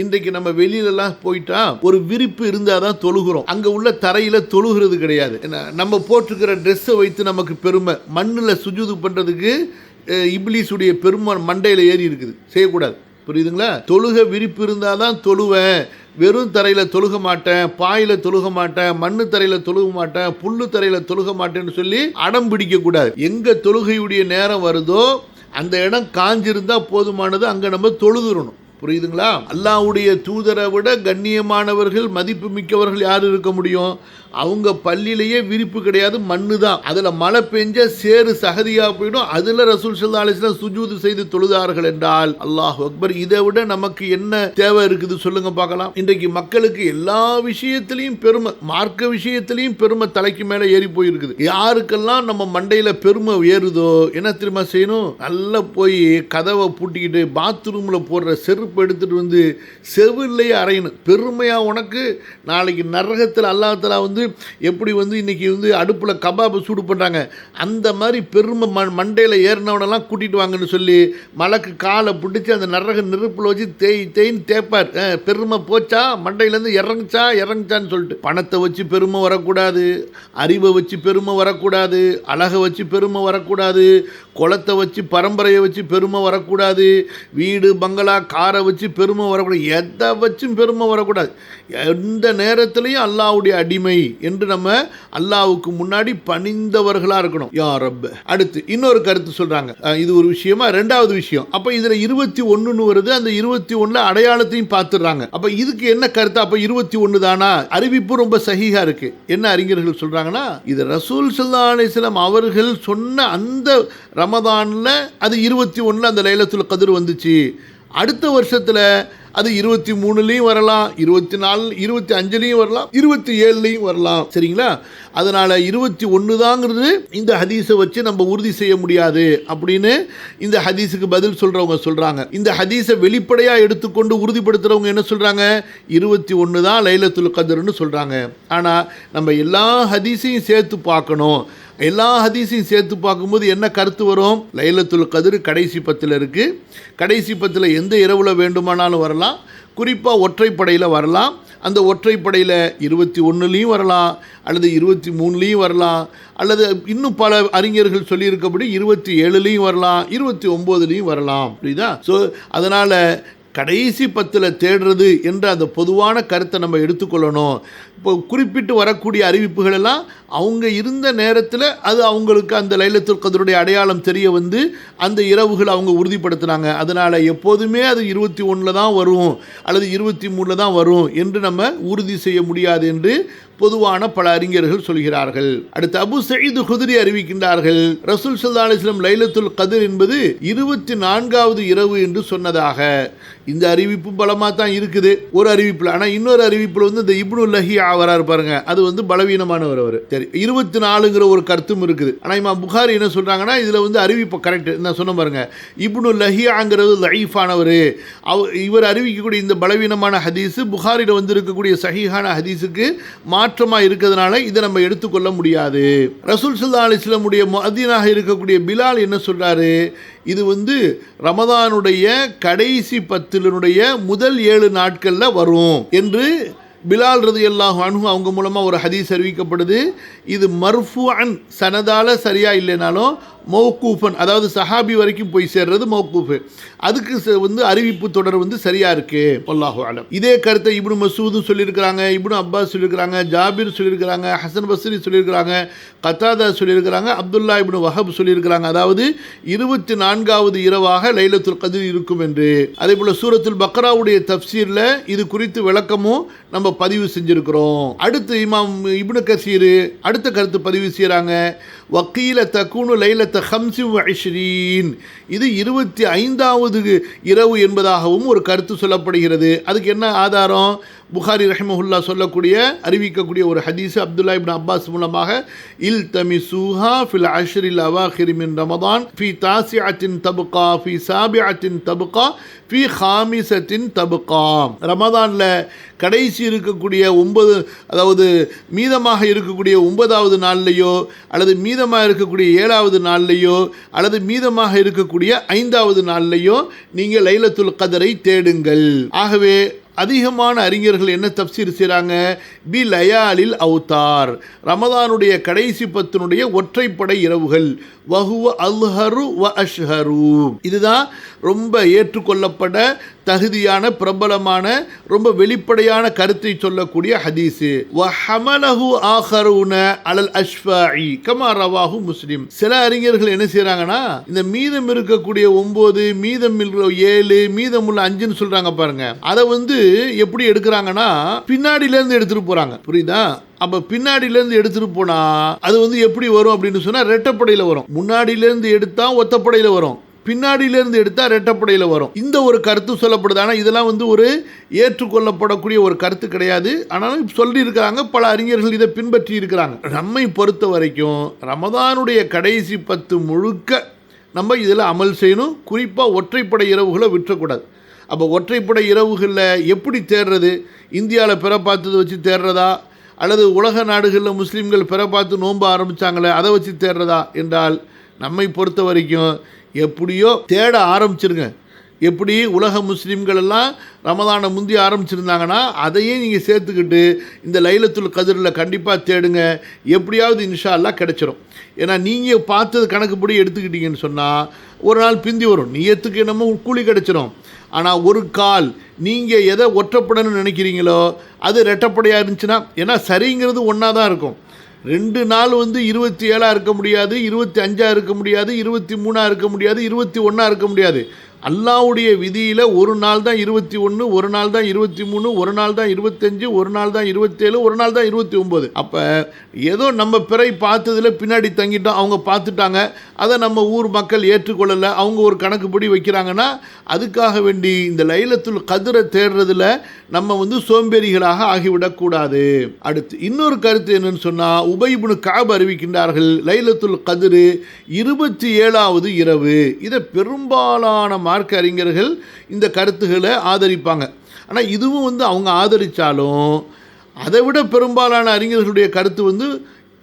இன்றைக்கு நம்ம வெளியிலலாம் போயிட்டா ஒரு விரிப்பு இருந்தால் தான் தொழுகிறோம். அங்கே உள்ள தரையில் தொழுகிறது கிடையாது. நம்ம போட்டிருக்கிற ட்ரெஸ்ஸை வைத்து நமக்கு பெருமை. மண்ணில் சுஜூது பண்ணுறதுக்கு இப்லீஸுடைய பெருமை மண்டையில் ஏறி இருக்குது, செய்யக்கூடாது. புரியுதுங்களா? தொழுக விரிப்பு இருந்தால் தான் தொழுவேன், வெறும் தரையில் தொழுக மாட்டேன், பாயில் தொழுக மாட்டேன், மண்ணு தரையில் தொழுக மாட்டேன், புல்லு தரையில் தொழுக மாட்டேன்னு சொல்லி அடம் பிடிக்கக்கூடாது. எங்கே தொழுகையுடைய நேரம் வருதோ அந்த இடம் காஞ்சிருந்தால் போதுமானது, அங்கே நம்ம தொழுதுறணும். புரியுதுங்களா? அல்லாஹ்வுடைய தூதரை விட கண்ணியமானவர்கள், மதிப்பு மிக்கவர்கள் யார் இருக்க முடியும்? அவங்க பள்ளியிலேயே விரிப்பு கிடையாது, மண்ணு தான். அதில் மழை பெஞ்ச சேறு சகதியாக போயிடும். அதில் ரசூல் ஸல்லல்லாஹு அலைஹி வஸல்லம் சுஜூது செய்து தொழுதார்கள் என்றால் அல்லாஹ் அக்பர். இதை விட நமக்கு என்ன தேவை இருக்குது சொல்லுங்க பார்க்கலாம். இன்றைக்கு மக்களுக்கு எல்லா விஷயத்திலையும் பெருமை, மார்க்க விஷயத்திலையும் பெருமை தலைக்கு மேலே ஏறி போயிருக்குது. யாருக்கெல்லாம் நம்ம மண்டையில் பெருமை ஏறுதோ என்ன தெரியுமா செய்யணும், நல்லா போய் கதவை பூட்டிக்கிட்டு பாத்ரூமில் போடுற செருப்பு எடுத்துகிட்டு வந்து செவிலையே அறையணும். பெருமையாக உனக்கு நாளைக்கு நரகத்தில் அல்லாஹ் தஆலா எப்படி இன்னைக்கு அடுப்பில் கபாபு சூடு பண்ணுறாங்க, அந்த மாதிரி பெருமை மண்டையில் ஏறினவனெல்லாம் கூட்டிகிட்டு வாங்கன்னு சொல்லி மலக்கு காலை பிடிச்சி அந்த நரக நெருப்பில் வச்சு தேய்ன்னு தேய்ப்பார். பெருமை போச்சா, மண்டையிலேருந்து இறங்குச்சான்னு சொல்லிட்டு. பணத்தை வச்சு பெருமை வரக்கூடாது, அறிவை வச்சு பெருமை வரக்கூடாது, அழகை வச்சு பெருமை வரக்கூடாது, குளத்தை வச்சு பரம்பரையை வச்சு பெருமை வரக்கூடாது, வீடு பங்களா காரை வச்சு பெருமை வரக்கூடாது, எதை வச்சும் பெருமை வரக்கூடாது. எந்த நேரத்திலையும் அல்லாஹ்வுடைய அடிமை என்று நம்ம அல்லாஹ்வுக்கு முன்னாடி பணிந்தவர்களாக இருக்கணும். யா ரப். அடுத்து இன்னொரு கருத்து சொல்றாங்க. இது ஒரு விஷயமா. ரெண்டாவது விஷயம், அப்ப இதுல 21 வருது, அந்த 21 அடையாளத்தையும் பார்த்துடுறாங்க. அப்ப இதுக்கு என்ன கருத்து, அப்ப 21 தானா? அறிவிப்பு ரொம்ப சஹீஹா இருக்கு. என்ன அறிஞர்கள் சொல்றாங்கன்னா, இது ரசூல் ஸல்லல்லாஹு அலைஹி வஸல்லம் அவர்கள் சொன்ன அந்த ரமதான்ல அது 21 அந்த லைலத்துல் கத்ர் வந்துச்சு. அடுத்த வருஷத்தில் அது 23லையும் வரலாம், 24, 25லையும் வரலாம், 27லையும் வரலாம். சரிங்களா? அதனால் 21 தாங்கிறது இந்த ஹதீஸை வச்சு நம்ம உறுதி செய்ய முடியாது அப்படின்னு இந்த ஹதீஸுக்கு பதில் சொல்கிறவங்க சொல்கிறாங்க. இந்த ஹதீஸை வெளிப்படையாக எடுத்துக்கொண்டு உறுதிப்படுத்துகிறவங்க என்ன சொல்கிறாங்க, 21 தான் லைலத்துல் கத்ர்னு சொல்கிறாங்க. ஆனால் நம்ம எல்லா ஹதீஸையும் சேர்த்து பார்க்கணும். எல்லா ஹதீஸையும் சேர்த்து பார்க்கும்போது என்ன கருத்து வரும், லைலத்துல் கத்ர் கடைசி 10 இருக்குது. கடைசி 10 எந்த இரவில் வேண்டுமானாலும் வரலாம். குறிப்பாக ஒற்றைப்படையில் வரலாம். அந்த ஒற்றைப்படையில் 21லையும் வரலாம், அல்லது 23லையும் வரலாம், அல்லது இன்னும் பல அறிஞர்கள் சொல்லியிருக்கபடி 27லையும் வரலாம், 29லையும் வரலாம். புரியுதா? ஸோ அதனால் கடைசி 10 தேடுறது என்ற அந்த பொதுவான கருத்தை நம்ம எடுத்துக்கொள்ளணும். இப்போ குறிப்பிட்டு வரக்கூடிய அறிவிப்புகள் எல்லாம் அவங்க இருந்த நேரத்தில் அது அவங்களுக்கு அந்த லைலத்துல் கத்ருடைய அடையாளம் தெரிய அந்த இரவுகள் அவங்க உறுதிப்படுத்தினாங்க. அதனால் எப்போதுமே அது 21 தான் வரும் அல்லது 23 தான் வரும் என்று நம்ம உறுதி செய்ய முடியாது என்று பொதுவான பல அறிஞர்கள் சொல்கிறார்கள். அடுத்து அபு சயீத் குத்ரி அறிவிக்கின்றார்கள், ரசூல் ஸல்லல்லாஹு அலைஹி வஸல்லம் லைலத்துல் கத்ர் என்பது 24வது இரவு என்று சொன்னதாக. இந்த அறிவிப்பு பலமாக தான் இருக்குது ஒரு அறிவிப்பில். ஆனால் இன்னொரு அறிவிப்பில் இந்த இப்னு லஹியா வராரு பாருங்க, அது பலவீனமானவர். அவர் சரி 24ங்கிற ஒரு கருத்தும் இருக்குது. ஆனால் இமாம் புகாரி என்ன சொல்கிறாங்கன்னா, இதில் அறிவிப்பு கரெக்ட் நான் சொன்ன பாருங்க, இப்னு லஹியாங்கிறது லைஃபானவர். இவர் அறிவிக்கக்கூடிய இந்த பலவீனமான ஹதீஸு புகாரியில் இருக்கக்கூடிய சஹீஹான ஹதீஸுக்கு மாற்றமாக இருக்கிறதுனால இதை நம்ம எடுத்துக்கொள்ள முடியாது. ரசூல் ஸல்லல்லாஹு அலைஹி வஸல்லம் உடைய முஅத்தினாக இருக்கக்கூடிய பிலால் என்ன சொல்கிறாரு, இது ரமதானுடைய கடைசி 10னுடைய முதல் 7 நாட்களில் வரும் என்று பிலால் ரலியல்லாஹு அன்ஹு அவங்க மூலமாக ஒரு ஹதீஸ் அறிவிக்கப்படுது. இது மர்ஃபூஅன், சனதால சரியா இல்லைனாலும் மௌகூஃபன், அதாவது சஹாபி வரைக்கும் போய் சேர்றது மௌகூஃபு. அதுக்கு வந்து அறிவிப்பு தொடர் வந்து சரியா இருக்கு. அல்லாஹு அலம். இதே கருத்தை இப்னு மசூதும் சொல்லியிருக்கிறாங்க, இப்னு அப்பாஸ் சொல்லியிருக்கிறாங்க, ஜாபிர் சொல்லியிருக்கிறாங்க, ஹசன் பஸ்ரி சொல்லியிருக்கிறாங்க, கத்தாதா சொல்லியிருக்கிறாங்க, அப்துல்லா இப்னு வஹப் சொல்லியிருக்கிறாங்க. அதாவது 24வது இரவாக லைலத்துல் கத்ர் இருக்கும் என்று. அதே போல சூரத்துல் பக்ராவுடைய தஃப்சீர்ல இது குறித்து விளக்கமும் நம்ம பதிவு செஞ்சிருக்கிறோம். அடுத்து இமாம் இப்னு கசீர் அடுத்த கருத்து பதிவு செய்கிறாங்க. வக்கீல தகுனு லைலத்த 25, இது 25வது இரவு என்பதாகவும் ஒரு கருத்து சொல்லப்படுகிறது. அதுக்கு என்ன ஆதாரம்? புகாரி ரஹிமஹுல்லா சொல்லக்கூடிய அறிவிக்கக்கூடிய ஒரு ஹதீஸ் அப்துல்லா இப்னு அப்பாஸ் மூலமாக, இல் தமிசூஹா ஃபில் அஷ்ரில் அவாஹிர் மின் ரமதான் ஃபி தாசிஅத்தின் தபுகா ஃபி சாபிஅத்தின் தபுகா ஃபி ஹாமிசத்தின் தபுகா. ரமதானில் கடைசி இருக்கக்கூடிய 9, அதாவது மீதமாக இருக்கக்கூடிய 9வது நாள்லையோ அல்லது மீதமாக இருக்கக்கூடிய 7வது நாள்லையோ அல்லது மீதமாக இருக்கக்கூடிய 5வது நாள்லையோ நீங்கள் லைலத்துல் கத்ரை தேடுங்கள். ஆகவே அதிகமான அறிஞர்கள் என்ன தஃப்சீர் செய்கிறாங்க? பி லயாலில் அவுதார், ரமதானுடைய கடைசி 10 ஒற்றைப்படை இரவுகள். வஹுவ அல்ஹரு வ அஷ்ஹரு, இதுதான் ரொம்ப ஏற்றுக்கொள்ளப்பட தகுதியான பிரபலமான ரொம்ப வெளிப்படையான கருத்தை சொல்லக்கூடிய ஹதீஸு. வ ஹமலஹு ஆஹரூன அலல் அஷ்ஃபாஇ கமா ரவாஹு முஸ்லிம். சில அறிஞர்கள் என்ன செய்கிறாங்கன்னா, இந்த மீதம் இருக்கக்கூடிய 9, மீதம் 7, மீதமுள்ள 5ன்னு சொல்றாங்க பாருங்க, அதை வந்து எப்படி எடுக்கிறாங்கன்னா பின்னாடியிலேருந்து எடுத்துட்டு போறாங்க. புரியுதா? அப்ப பின்னாடியிலேருந்து எடுத்துட்டு போனா அது வந்து எப்படி வரும் அப்படின்னு சொன்னா ரெட்டப்படையில் வரும். முன்னாடியிலேருந்து எடுத்தா ஒத்தப்படையில் வரும், பின்னாடியிலேருந்து எடுத்தா ரெட்டப்படையில் வரும். இந்த ஒரு கருத்து சொல்லப்படுது. ஆனால் இதெல்லாம் வந்து ஒரு ஏற்றுக்கொள்ளப்படக்கூடிய ஒரு கருத்து கிடையாது. ஆனாலும் சொல்லியிருக்கிறாங்க, பல அறிஞர்கள் இதை பின்பற்றி இருக்கிறாங்க. நம்மை பொறுத்த வரைக்கும் ரமதானுடைய கடைசி 10 முழுக்க நம்ம இதில் அமல் செய்யணும். குறிப்பாக ஒற்றைப்படை இரவுகளை விட்டுறக்கூடாது. அப்போ ஒற்றைப்படை இரவுகளில் எப்படி தேடுறது? இந்தியாவில் பிற பார்த்ததை வச்சு தேடுறதா, அல்லது உலக நாடுகளில் முஸ்லீம்கள் பிற பார்த்து நோன்பு ஆரம்பித்தாங்களே அதை வச்சு தேடுறதா என்றால், நம்மை பொறுத்த வரைக்கும் எப்படியோ தேட ஆரம்பிச்சிருங்க. எப்படி உலக முஸ்லீம்கள் எல்லாம் ரமதானை முந்தி ஆரம்பிச்சிருந்தாங்கன்னா அதையே நீங்கள் சேர்த்துக்கிட்டு இந்த லைலத்துல் கத்ரில் கண்டிப்பாக தேடுங்க. எப்படியாவது இன்ஷா அல்லாஹ் கிடைச்சிரும். ஏன்னா நீங்கள் பார்த்தது கணக்குப்படி எடுத்துக்கிட்டீங்கன்னு சொன்னால் ஒரு நாள் பிந்தி வரும், நியத்துக்கு நம்ம கூலி கிடைச்சிரும். ஆனால் ஒரு கால் நீங்கள் எதை ஒற்றப்படணும்னு நினைக்கிறீங்களோ அது ரெட்டப்படையாக இருந்துச்சுன்னா, ஏன்னா சரிங்கிறது ஒன்றா தான் இருக்கும். 2 நாள் வந்து 27 இருக்க முடியாது, 25 இருக்க முடியாது, 23 இருக்க முடியாது, 21 இருக்க முடியாது. அல்லாஹ்வுடைய விதியில் ஒரு நாள் தான் 21, ஒரு நாள் தான் 23, ஒரு நாள் தான் 25, ஒரு நாள் தான் 27, ஒரு நாள் தான் 29. அப்போ ஏதோ நம்ம பிறை பார்த்ததில் பின்னாடி தங்கிட்டோம், அவங்க பார்த்துட்டாங்க, அதை நம்ம ஊர் மக்கள் ஏற்றுக்கொள்ளலை, அவங்க ஒரு கணக்குப்படி வைக்கிறாங்கன்னா அதுக்காக வேண்டி இந்த லைலத்துல் கத்ரை தேடுறதுல நம்ம வந்து சோம்பேறிகளாக ஆகிவிடக்கூடாது. அடுத்து இன்னொரு கருத்து என்னன்னு சொன்னால், உபை இப்னு கஅப் அறிவிக்கின்றார்கள், லைலத்துல் கத்ரு 27வது இரவு. இதை பெரும்பாலான மார்க்க அறிஞர்கள் இந்த கருத்துக்களை ஆதரிப்பாங்க. ஆனால் இதுவும் வந்து அவங்க ஆதரித்தாலும் அதை விட பெரும்பாலான அறிஞர்களுடைய கருத்து வந்து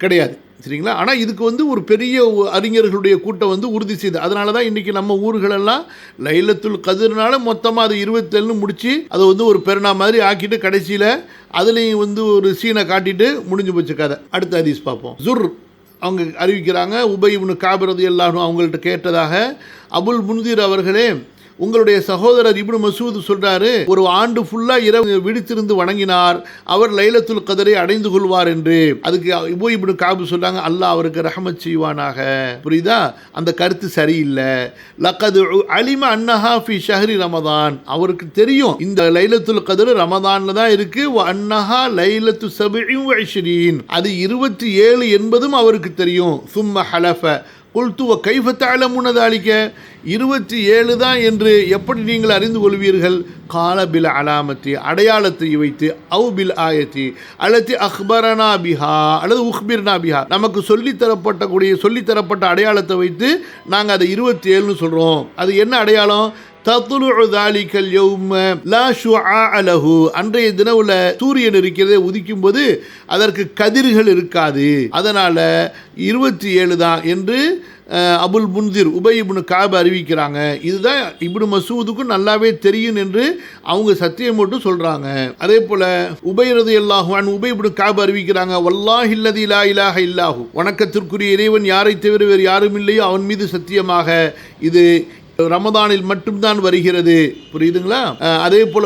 கிடையாது. சரிங்களா? ஆனால் இதுக்கு வந்து ஒரு பெரிய அறிஞர்களுடைய கூட்டம் வந்து உறுதி செய்து, அதனால தான் இன்றைக்கி நம்ம ஊர்களெல்லாம் லைலத்துல் கத்ர்னால மொத்தமாக அது 27 முடித்து அதை வந்து ஒரு பெருநா மாதிரி ஆக்கிட்டு கடைசியில் அதுலேயும் வந்து ஒரு சீனை காட்டிட்டு முடிஞ்சு போச்சு கதை. அடுத்த ஹதீஸ் பார்ப்போம். ஜுர் அவங்க அறிவிக்கிறாங்க, உபை இப்னு கஅப் ரலியல்லாஹு அன்ஹு அவங்கள்ட்ட கேட்டதாக, அபுல் முன்திர் அவர்களே, உங்களுடைய சகோதரர் இப்னு மசூத் சொல்றாரு, ஒரு ஆண்டு ஃபுல்லா இரவு விழித்திருந்து வணங்கினார், அவர் லைலத்துல் கத்ரை அடைந்து கொள்வார் என்று. அதுக்கு உபை இப்னு கஅப் சொல்றாங்க, அல்லாஹ் அவருக்கு ரஹ்மத் செய்வானாக. புரியுதா? அந்த கருத்து சரியில்லை. லக்கது அலிம அன்னஹா ஃபி ஷஹ்ரி ரமதான், அவருக்கு தெரியும் இந்த லைலத்துல் கத்ர் ரமதான்ல தான் இருக்கு. அன்னஹா லைலத்து 27, அது 27 என்பதும் அவருக்கு தெரியும். சும்ம ஹலஃப குல்து வ கைஃப தஅலமுன தாலிக, 27 தான் என்று எப்படி நீங்கள் அறிந்து கொள்வீர்கள்? கால பில் அலாமத்தி, அடையாளத்தை வைத்து, அவு பில் ஆயத்தி அல்லத்தி அக்பரனா பிஹா அல்லது உஹ்பிர்னா பிஹா, நமக்கு சொல்லித்தரப்பட்ட அடையாளத்தை வைத்து நாங்கள் அதை 27ன்னு சொல்கிறோம். அது என்ன அடையாளம்? தத்லுஉ தாலிகல் யௌம லா ஷுஆஅ லஹு, அன்றைய தினவுல சூரியன் இருக்கிறதே உதிக்கும் போது அதற்கு கதிர்கள் இருக்காது, அதனால 27 தான் என்று அபுல் முன்திர் உபை இப்னு காப் அறிவிக்கிறாங்க. இதுதான் இப்னு மசூதுக்கும் நல்லாவே தெரியும் என்று அவங்க சத்தியம் மட்டும் சொல்றாங்க. அதே போல உபை ரலியல்லாஹு அன்ஹு உபை இப்னு காப் அறிவிக்கிறாங்க, வல்லாஹி அல்லதி லா இலாஹ இல்லாஹு, வணக்கத்திற்குரிய இறைவன் யாரை தவிர வேறு யாரும் இல்லையோ அவன் மீது சத்தியமாக இது ரமதானில் மட்டும்தான் வருகிறது. புரியுதுங்களா? அதே போல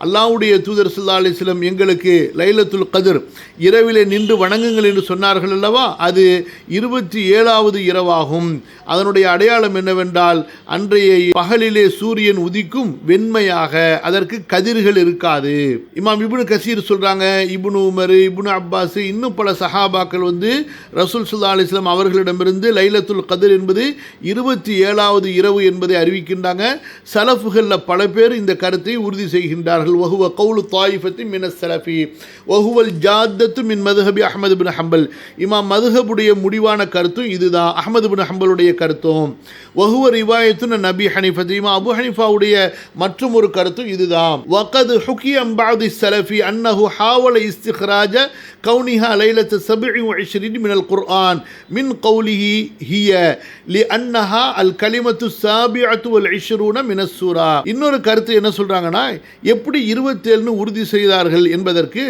அல்லாஹ்வுடைய தூதர் ஸல்லல்லாஹு அலைஹி வஸல்லம் எங்களுக்கு லைலத்துல் கத்ர் இரவிலே நின்று வணங்குங்கள் என்று சொன்னார்கள் அல்லவா, அது 27வது இரவாகும். அதனுடைய அடையாளம் என்னவென்றால் அன்றைய பகலிலே சூரியன் உதிக்கும் வெண்மையாக, அதற்கு கதிர்கள் இருக்காது. இமாம் இப்னு கசீர் சொல்றாங்க, இப்னு உமர், இப்னு அப்பாஸ், இன்னும் பல சஹாபாக்கள் ரசூல் ஸல்லல்லாஹு அலைஹி வஸல்லம் அவர்களிடமிருந்து லைலத்துல் கத்ர் என்பது 27வது இரவு என்பதை அறிவிக்கின்றாங்க. சலஃபுகள்ல பல பேர் இந்த கருத்தை உறுதி செய்கின்றார்கள். வஹுவ கௌலு தாயிஃபத்தின் மினஸ் ஸலஃபி வஹுவல் ஜாத்தத்து மின் மதுஹபி அஹ்மது பின் ஹம்பல், இமாம் மதுஹபுடைய முடிவான கருத்தும் இதுதான், அஹ்மது பின் ஹம்பலுடைய கருத்தும். வஹுவ ரிவாயத்துன் நபி ஹனீஃபா, இமாம் அபு ஹனீஃபாவுடைய மற்றும் ஒரு கருத்தும் இதுதான். வகத் ஹுகிய அன் பஅதி ஸலஃபி அன்னஹு ஹாவல இஸ்திக்ராஜ கௌனிஹா லைலத்து 27 மினல் குர்ஆன் மின் கௌலிஹி ஹிய லிஅன்னஹா அல் கலிமத்து சாபிஅத்து வல் 20 மினஸ் சூரா. இன்னொரு கருத்து என்ன சொல்றாங்கன்னா, எப்படி 27ன்னு உறுதி செய்தார்கள் என்பதற்கு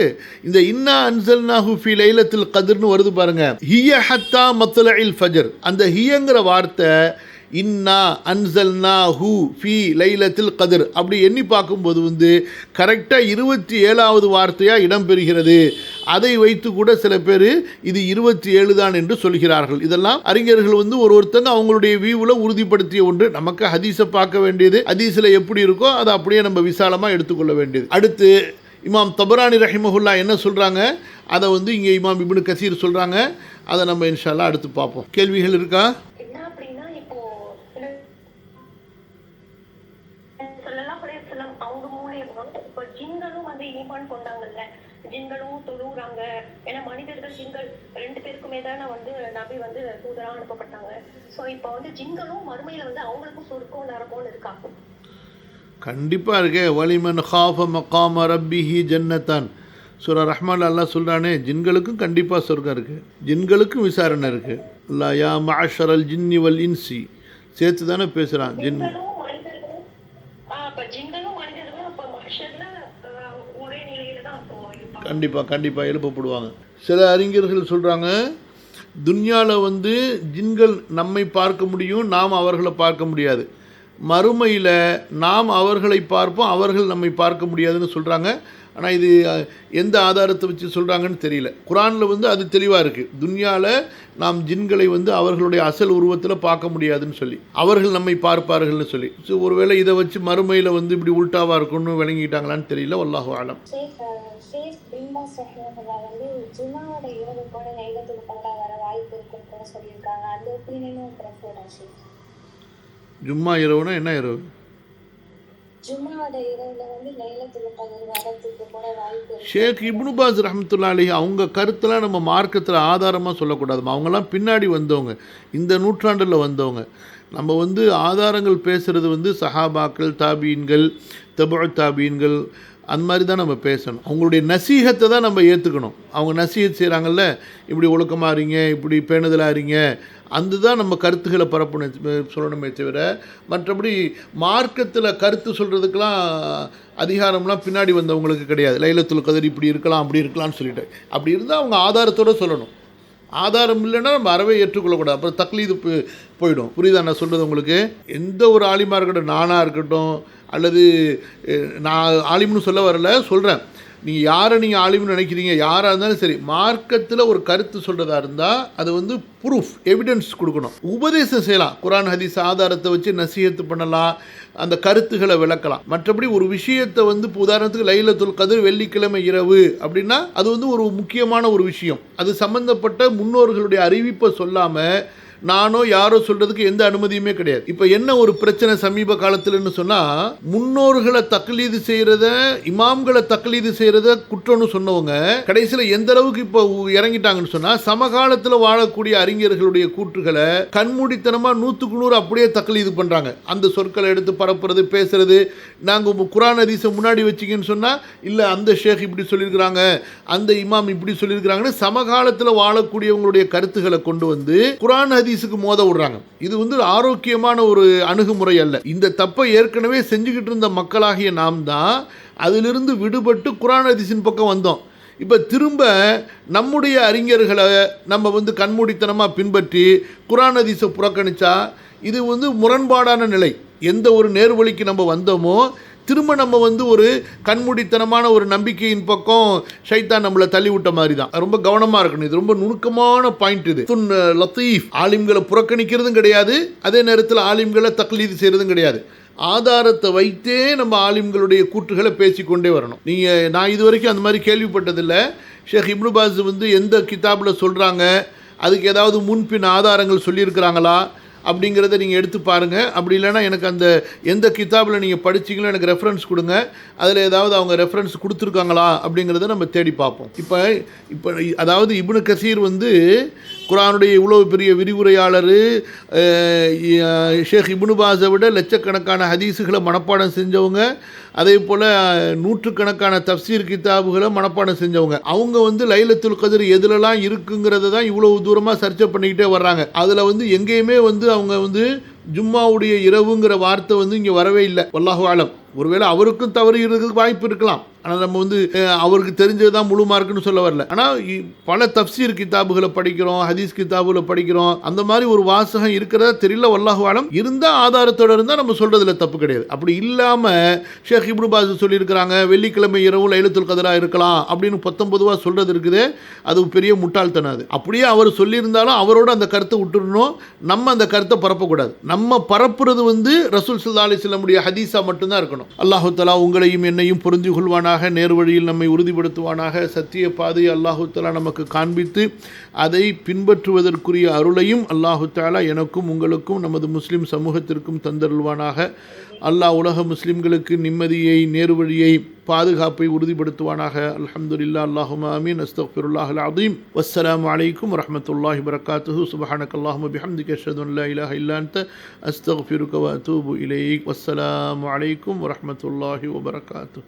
இந்த இன்னா அன்ஸல்னாஹு ஃபீ லைலத்துல் கத்ர்னு வருது பாருங்க, ஹிய ஹத்தா மத்லஇல் ஃபஜர், அந்த ஹியங்கிற வார்த்தை இன்னா அன்ஸல்னாஹு ஃபீ லைலத்துல் கத்ர் அப்படி எண்ணி பார்க்கும்போது கரெக்டாக 27வது வார்த்தையாக இடம்பெறுகிறது. அதை வைத்து கூட சில பேர் இது 27 தான் என்று சொல்கிறார்கள். இதெல்லாம் அறிஞர்கள் ஒருத்தங்க அவங்களுடைய வியூவில் உறுதிப்படுத்திய ஒன்று. நமக்கு ஹதீஸை பார்க்க வேண்டியது, ஹதீஸில் எப்படி இருக்கோ அதை அப்படியே நம்ம விசாலமாக எடுத்துக்கொள்ள வேண்டியது. அடுத்து இமாம் தபரானி ரஹிமஹுல்லா என்ன சொல்கிறாங்க, அதை இங்கே இமாம் இப்னு கசீர் சொல்கிறாங்க. அதை நம்ம இன்ஷா அல்லாஹ் அடுத்து பார்ப்போம். கேள்விகள் இருக்கா? ஜின்களும் தொழுறாங்க, ஏன்னா மனிதர்கள் ஜின்கள் 2 பேருக்குமே தானே நபி தூதரா அனுப்பப்பட்டாங்க. சோ இப்போ ஜின்களும் மறுமையில அவங்களுக்கும் சொர்க்கம் நரகம்னு இருக்கா? கண்டிப்பா இருக்கே. வலிமன் காஃப மகாம ரப்பிஹி ஜன்னத்தான் சூரா ரஹ்மான் அல்லாஹ் சொல்றானே, ஜின்களுக்கும் கண்டிப்பா சொர்க்கம் இருக்கு, ஜின்களுக்கும் விசாரணை இருக்கு. அல்லா யா மஅஷரல் ஜின்னி வல் இன்சி சேர்த்து தானே பேசுறான். ஜின்களும் மனிதர்களும் ஒரே நிலையில தான் கண்டிப்பாக எழுப்பப்படுவாங்க. சில அறிஞர்கள் சொல்கிறாங்க, துன்யாவில் ஜின்கள் நம்மை பார்க்க முடியும், நாம் அவர்களை பார்க்க முடியாது. மறுமையில் நாம் அவர்களை பார்ப்போம், அவர்கள் நம்மை பார்க்க முடியாதுன்னு சொல்கிறாங்க. ஆனால் இது எந்த ஆதாரத்தை வச்சு சொல்கிறாங்கன்னு தெரியல. குரானில் அது தெளிவாக இருக்குது, துன்யாவில் நாம் ஜின்களை அவர்களுடைய அசல் உருவத்தில் பார்க்க முடியாதுன்னு சொல்லி, அவர்கள் நம்மை பார்ப்பார்கள்னு சொல்லி. ஸோ ஒருவேளை இதை வச்சு மறுமையில் இப்படி உல்ட்டாவாக இருக்கும்னு விளங்கிட்டாங்களான்னு தெரியல. வல்லாஹு ஆலம். ஜும்மா இரவுனா என்ன இரவு? ஷேக் இப்னு பாஸ் ரஹ்மத்துல்லாஹி அலைஹி அவங்க கருத்தெல்லாம் நம்ம மார்க்கத்தில் ஆதாரமாக சொல்லக்கூடாது. அவங்கெல்லாம் பின்னாடி வந்தவங்க, இந்த நூற்றாண்டில் வந்தவங்க. நம்ம ஆதாரங்கள் பேசுகிறது சஹாபாக்கள், தாபீன்கள், தபு தாபீன்கள், அந்த மாதிரி தான் நம்ம பேசணும். அவங்களுடைய நசீகத்தை தான் நம்ம ஏற்றுக்கணும். அவங்க நசீகத் செய்கிறாங்கல்ல, இப்படி ஒழுக்கமாக இருங்க, இப்படி பேணுதலாக இருங்க, அந்த தான் நம்ம கருத்துக்களை பரப்பணும் சொல்லணுமே தவிர, மற்றபடி மார்க்கத்தில் கருத்து சொல்கிறதுக்கெலாம் அதிகாரம்லாம் பின்னாடி வந்தவங்களுக்கு கிடையாது. லைலத்துல் கத்ர் இப்படி இருக்கலாம் அப்படி இருக்கலாம்னு சொல்லிட்டு, அப்படி இருந்தால் அவங்க ஆதாரத்தோடு சொல்லணும். ஆதாரம் இல்லைன்னா நம்ம அறவே ஏற்றுக்கொள்ளக்கூடாது, அப்புறம் தக்லீது போயிடும். புரியுதா நான் சொல்கிறது உங்களுக்கு? எந்த ஒரு ஆலிமாக இருக்கட்டும், நானாக இருக்கட்டும், அல்லது நான் ஆலிம்னு சொல்ல வரல, சொல்கிறேன், நீங்கள் யாரை நீங்கள் ஆலிம்னு நினைக்கிறீங்க, யாராக இருந்தாலும் சரி, மார்க்கத்தில் ஒரு கருத்து சொல்கிறதா இருந்தால் அது ப்ரூஃப், எவிடன்ஸ் கொடுக்கணும். உபதேசம் செய்யலாம், குரான் ஹதீஸ் ஆதாரத்தை வச்சு நசீஹத்து பண்ணலாம், அந்த கருத்துக்களை விளக்கலாம். மற்றபடி ஒரு விஷயத்தை இப்போ உதாரணத்துக்கு லைலத்துல் கத்ர் வெள்ளிக்கிழமை இரவு அப்படின்னா அது ஒரு முக்கியமான ஒரு விஷயம், அது சம்பந்தப்பட்ட முன்னோர்களுடைய அறிவிப்பை சொல்லாமல் நானோ யாரோ சொல்றதுக்கு எந்த அனுமதியுமே கிடையாது. இப்போ என்ன ஒரு பிரச்சனை சமீப காலத்துலன்னு சொன்னா, முன்னோர்களை தக்லீது செய்யறத, இமாம்களை தக்லீது செய்யறத குற்றம்னு சொன்னவங்க கடைசியில் எந்த அளவுக்கு இப்போ இறங்கிட்டாங்கன்னு சொன்னா, சமகாலத்தில் வாழக்கூடிய அறிஞர்களுடைய கூற்றுகளை கண்மூடித்தனமா 100க்கு 100 அப்படியே தக்லீது பண்றாங்க. அந்த சொற்களை எடுத்து பரப்புறது, பேசுறது. நாங்கள் குர்ஆன் ஹதீஸை முன்னாடி வச்சிங்கன்னு சொன்னால், இல்லை அந்த ஷேக் இப்படி சொல்லியிருக்கிறாங்க, அந்த இமாம் இப்படி சொல்லியிருக்கிறாங்கன்னு சமகாலத்தில் வாழக்கூடியவங்களுடைய கருத்துக்களை கொண்டு வந்து குர்ஆன் ஹதீஸுக்கு மோத விடுறாங்க. இது வந்து ஆரோக்கியமான ஒரு அணுகுமுறை அல்ல. இந்த தப்பை ஏற்கனவே செஞ்சுக்கிட்டு இருந்த மக்களாகிய நாம் தான் அதிலிருந்து விடுபட்டு குர்ஆன் ஹதீஸின் பக்கம் வந்தோம். இப்போ திரும்ப நம்முடைய அறிஞர்களை நம்ம வந்து கண்மூடித்தனமாக பின்பற்றி குர்ஆன் ஹதீஸை புறக்கணிச்சா இது வந்து முரண்பாடான நிலை. எந்த ஒரு நேர்வழிக்கு நம்ம வந்தோமோ திரும்ப நம்ம வந்து ஒரு கண்மூடித்தனமான ஒரு நம்பிக்கையின் பக்கம் ஷைத்தான் நம்மளை தள்ளி விட்ட மாதிரி தான். ரொம்ப கவனமாக இருக்கணும். இது ரொம்ப நுணுக்கமான பாயிண்ட். இது லத்தீஃப். ஆலிம்களை புறக்கணிக்கிறதும் கிடையாது, அதே நேரத்தில் ஆலிம்களை தக்லீது செய்கிறதும் கிடையாது. ஆதாரத்தை வைத்தே நம்ம ஆலிம்களுடைய கூற்றுகளை பேசிக்கொண்டே வரணும். நான் இது வரைக்கும் அந்த மாதிரி கேள்விப்பட்டதில்லை. ஷேக் இப்னு பாஸ் வந்து எந்த கிதாபில் சொல்கிறாங்க, அதுக்கு ஏதாவது முன்பின் ஆதாரங்கள் சொல்லியிருக்கிறாங்களா அப்படிங்கிறத நீங்கள் எடுத்து பாருங்கள். அப்படி இல்லைனா எனக்கு அந்த எந்த கிதாபில் நீங்கள் படிச்சிங்களோ எனக்கு ரெஃபரன்ஸ் கொடுங்க, அதில் ஏதாவது அவங்க ரெஃபரன்ஸ் கொடுத்துருக்காங்களா அப்படிங்கிறத நம்ம தேடி பார்ப்போம். இப்போ அதாவது இப்னு கசீர் வந்து குர்ஆனுடைய இவ்வளோ பெரிய விரிவுரையாளர், ஷேக் இப்னு பாஸை விட லட்சக்கணக்கான ஹதீஸுகளை மனப்பாடம் செஞ்சவங்க, அதே போல் நூற்றுக்கணக்கான தஃப்சீர் கிதாபுகளை மனப்பாடம் செஞ்சவங்க. அவங்க வந்து லைலத்துல் கத்ர் எதுலலாம் இருக்குங்கிறத தான் இவ்வளோ தூரமாக சர்ச்சை பண்ணிக்கிட்டே வர்றாங்க. அதில் வந்து எங்கேயுமே வந்து அவங்க வந்து ஜும்மாவுடைய இரவுங்கிற வார்த்தை வந்து இங்கே வரவே இல்லை. வல்லாஹு ஆலம். ஒருவேளை அவருக்கும் தவறு இருக்கிறதுக்கு வாய்ப்பு இருக்கலாம். ஆனால் நம்ம வந்து அவருக்கு தெரிஞ்சது தான் முழு மார்க்குன்னு சொல்ல வரல. ஆனால் பல தஃப்சீர் கிதாபுகளை படிக்கிறோம், ஹதீஸ் கிதாபுகளை படிக்கிறோம். அந்த மாதிரி ஒரு வாசகம் இருக்கிறதா தெரியல. வல்லாஹு ஆலம். இருந்தால் ஆதாரத்தோடு இருந்தால் நம்ம சொல்கிறதுல தப்பு கிடையாது. அப்படி இல்லாமல் ஷேக் இப்னு பாஸ் சொல்லியிருக்கிறாங்க வெள்ளிக்கிழமை இரவு லைலத்துல் கத்ரா இருக்கலாம் அப்படின்னு 19 சொல்கிறது இருக்குது. அது பெரிய முட்டாள்தனம். அது அப்படியே அவர் சொல்லியிருந்தாலும் அவரோட அந்த கருத்தை விட்டுறணும். நம்ம அந்த கருத்தை பரப்பக்கூடாது. நம்ம பரப்புறது வந்து ரசூல் ஸல்லல்லாஹு அலைஹி வஸல்லம் ஹதீஸா மட்டும்தான் இருக்கணும். அல்லாஹு தஆலா உங்களையும் என்னையும் பொருந்தி கொள்வானாக, நேர்வழியில் நம்மை உறுதிப்படுத்துவானாக. சத்திய பாதையை அல்லாஹு தஆலா நமக்கு காண்பித்து அதை பின்பற்றுவதற்குரிய அருளையும் அல்லாஹு தஆலா எனக்கும் உங்களுக்கும் நமது முஸ்லிம் சமூகத்திற்கும் தந்தருள்வானாக. அல்லாஹ் உலக முஸ்லிம்களுக்கு நிம்மதியை, நேர்வழியை, பாதுகாப்பை உறுதிப்படுத்துவானாக. அல்ஹம்துலில்லாஹ். அல்லாஹும்ம ஆமீன். அஸ்தக்ஃபிருல்லாஹல் அஸீம். வஸ்ஸலாமு அலைக்கும் வரஹ்மத்துல்லாஹி வபரகாத்துஹு. சுப்ஹானக்கல்லாஹும்ம பிஹம்திக அஷ்ஹது அன் லா இலாஹ இல்லா அன்த அஸ்தக்ஃபிருக வ அத்தூபு இலைக். வஸ்ஸலாமு அலைக்கும் வரஹ்மத்துல்லாஹி வபரகாத்துஹு.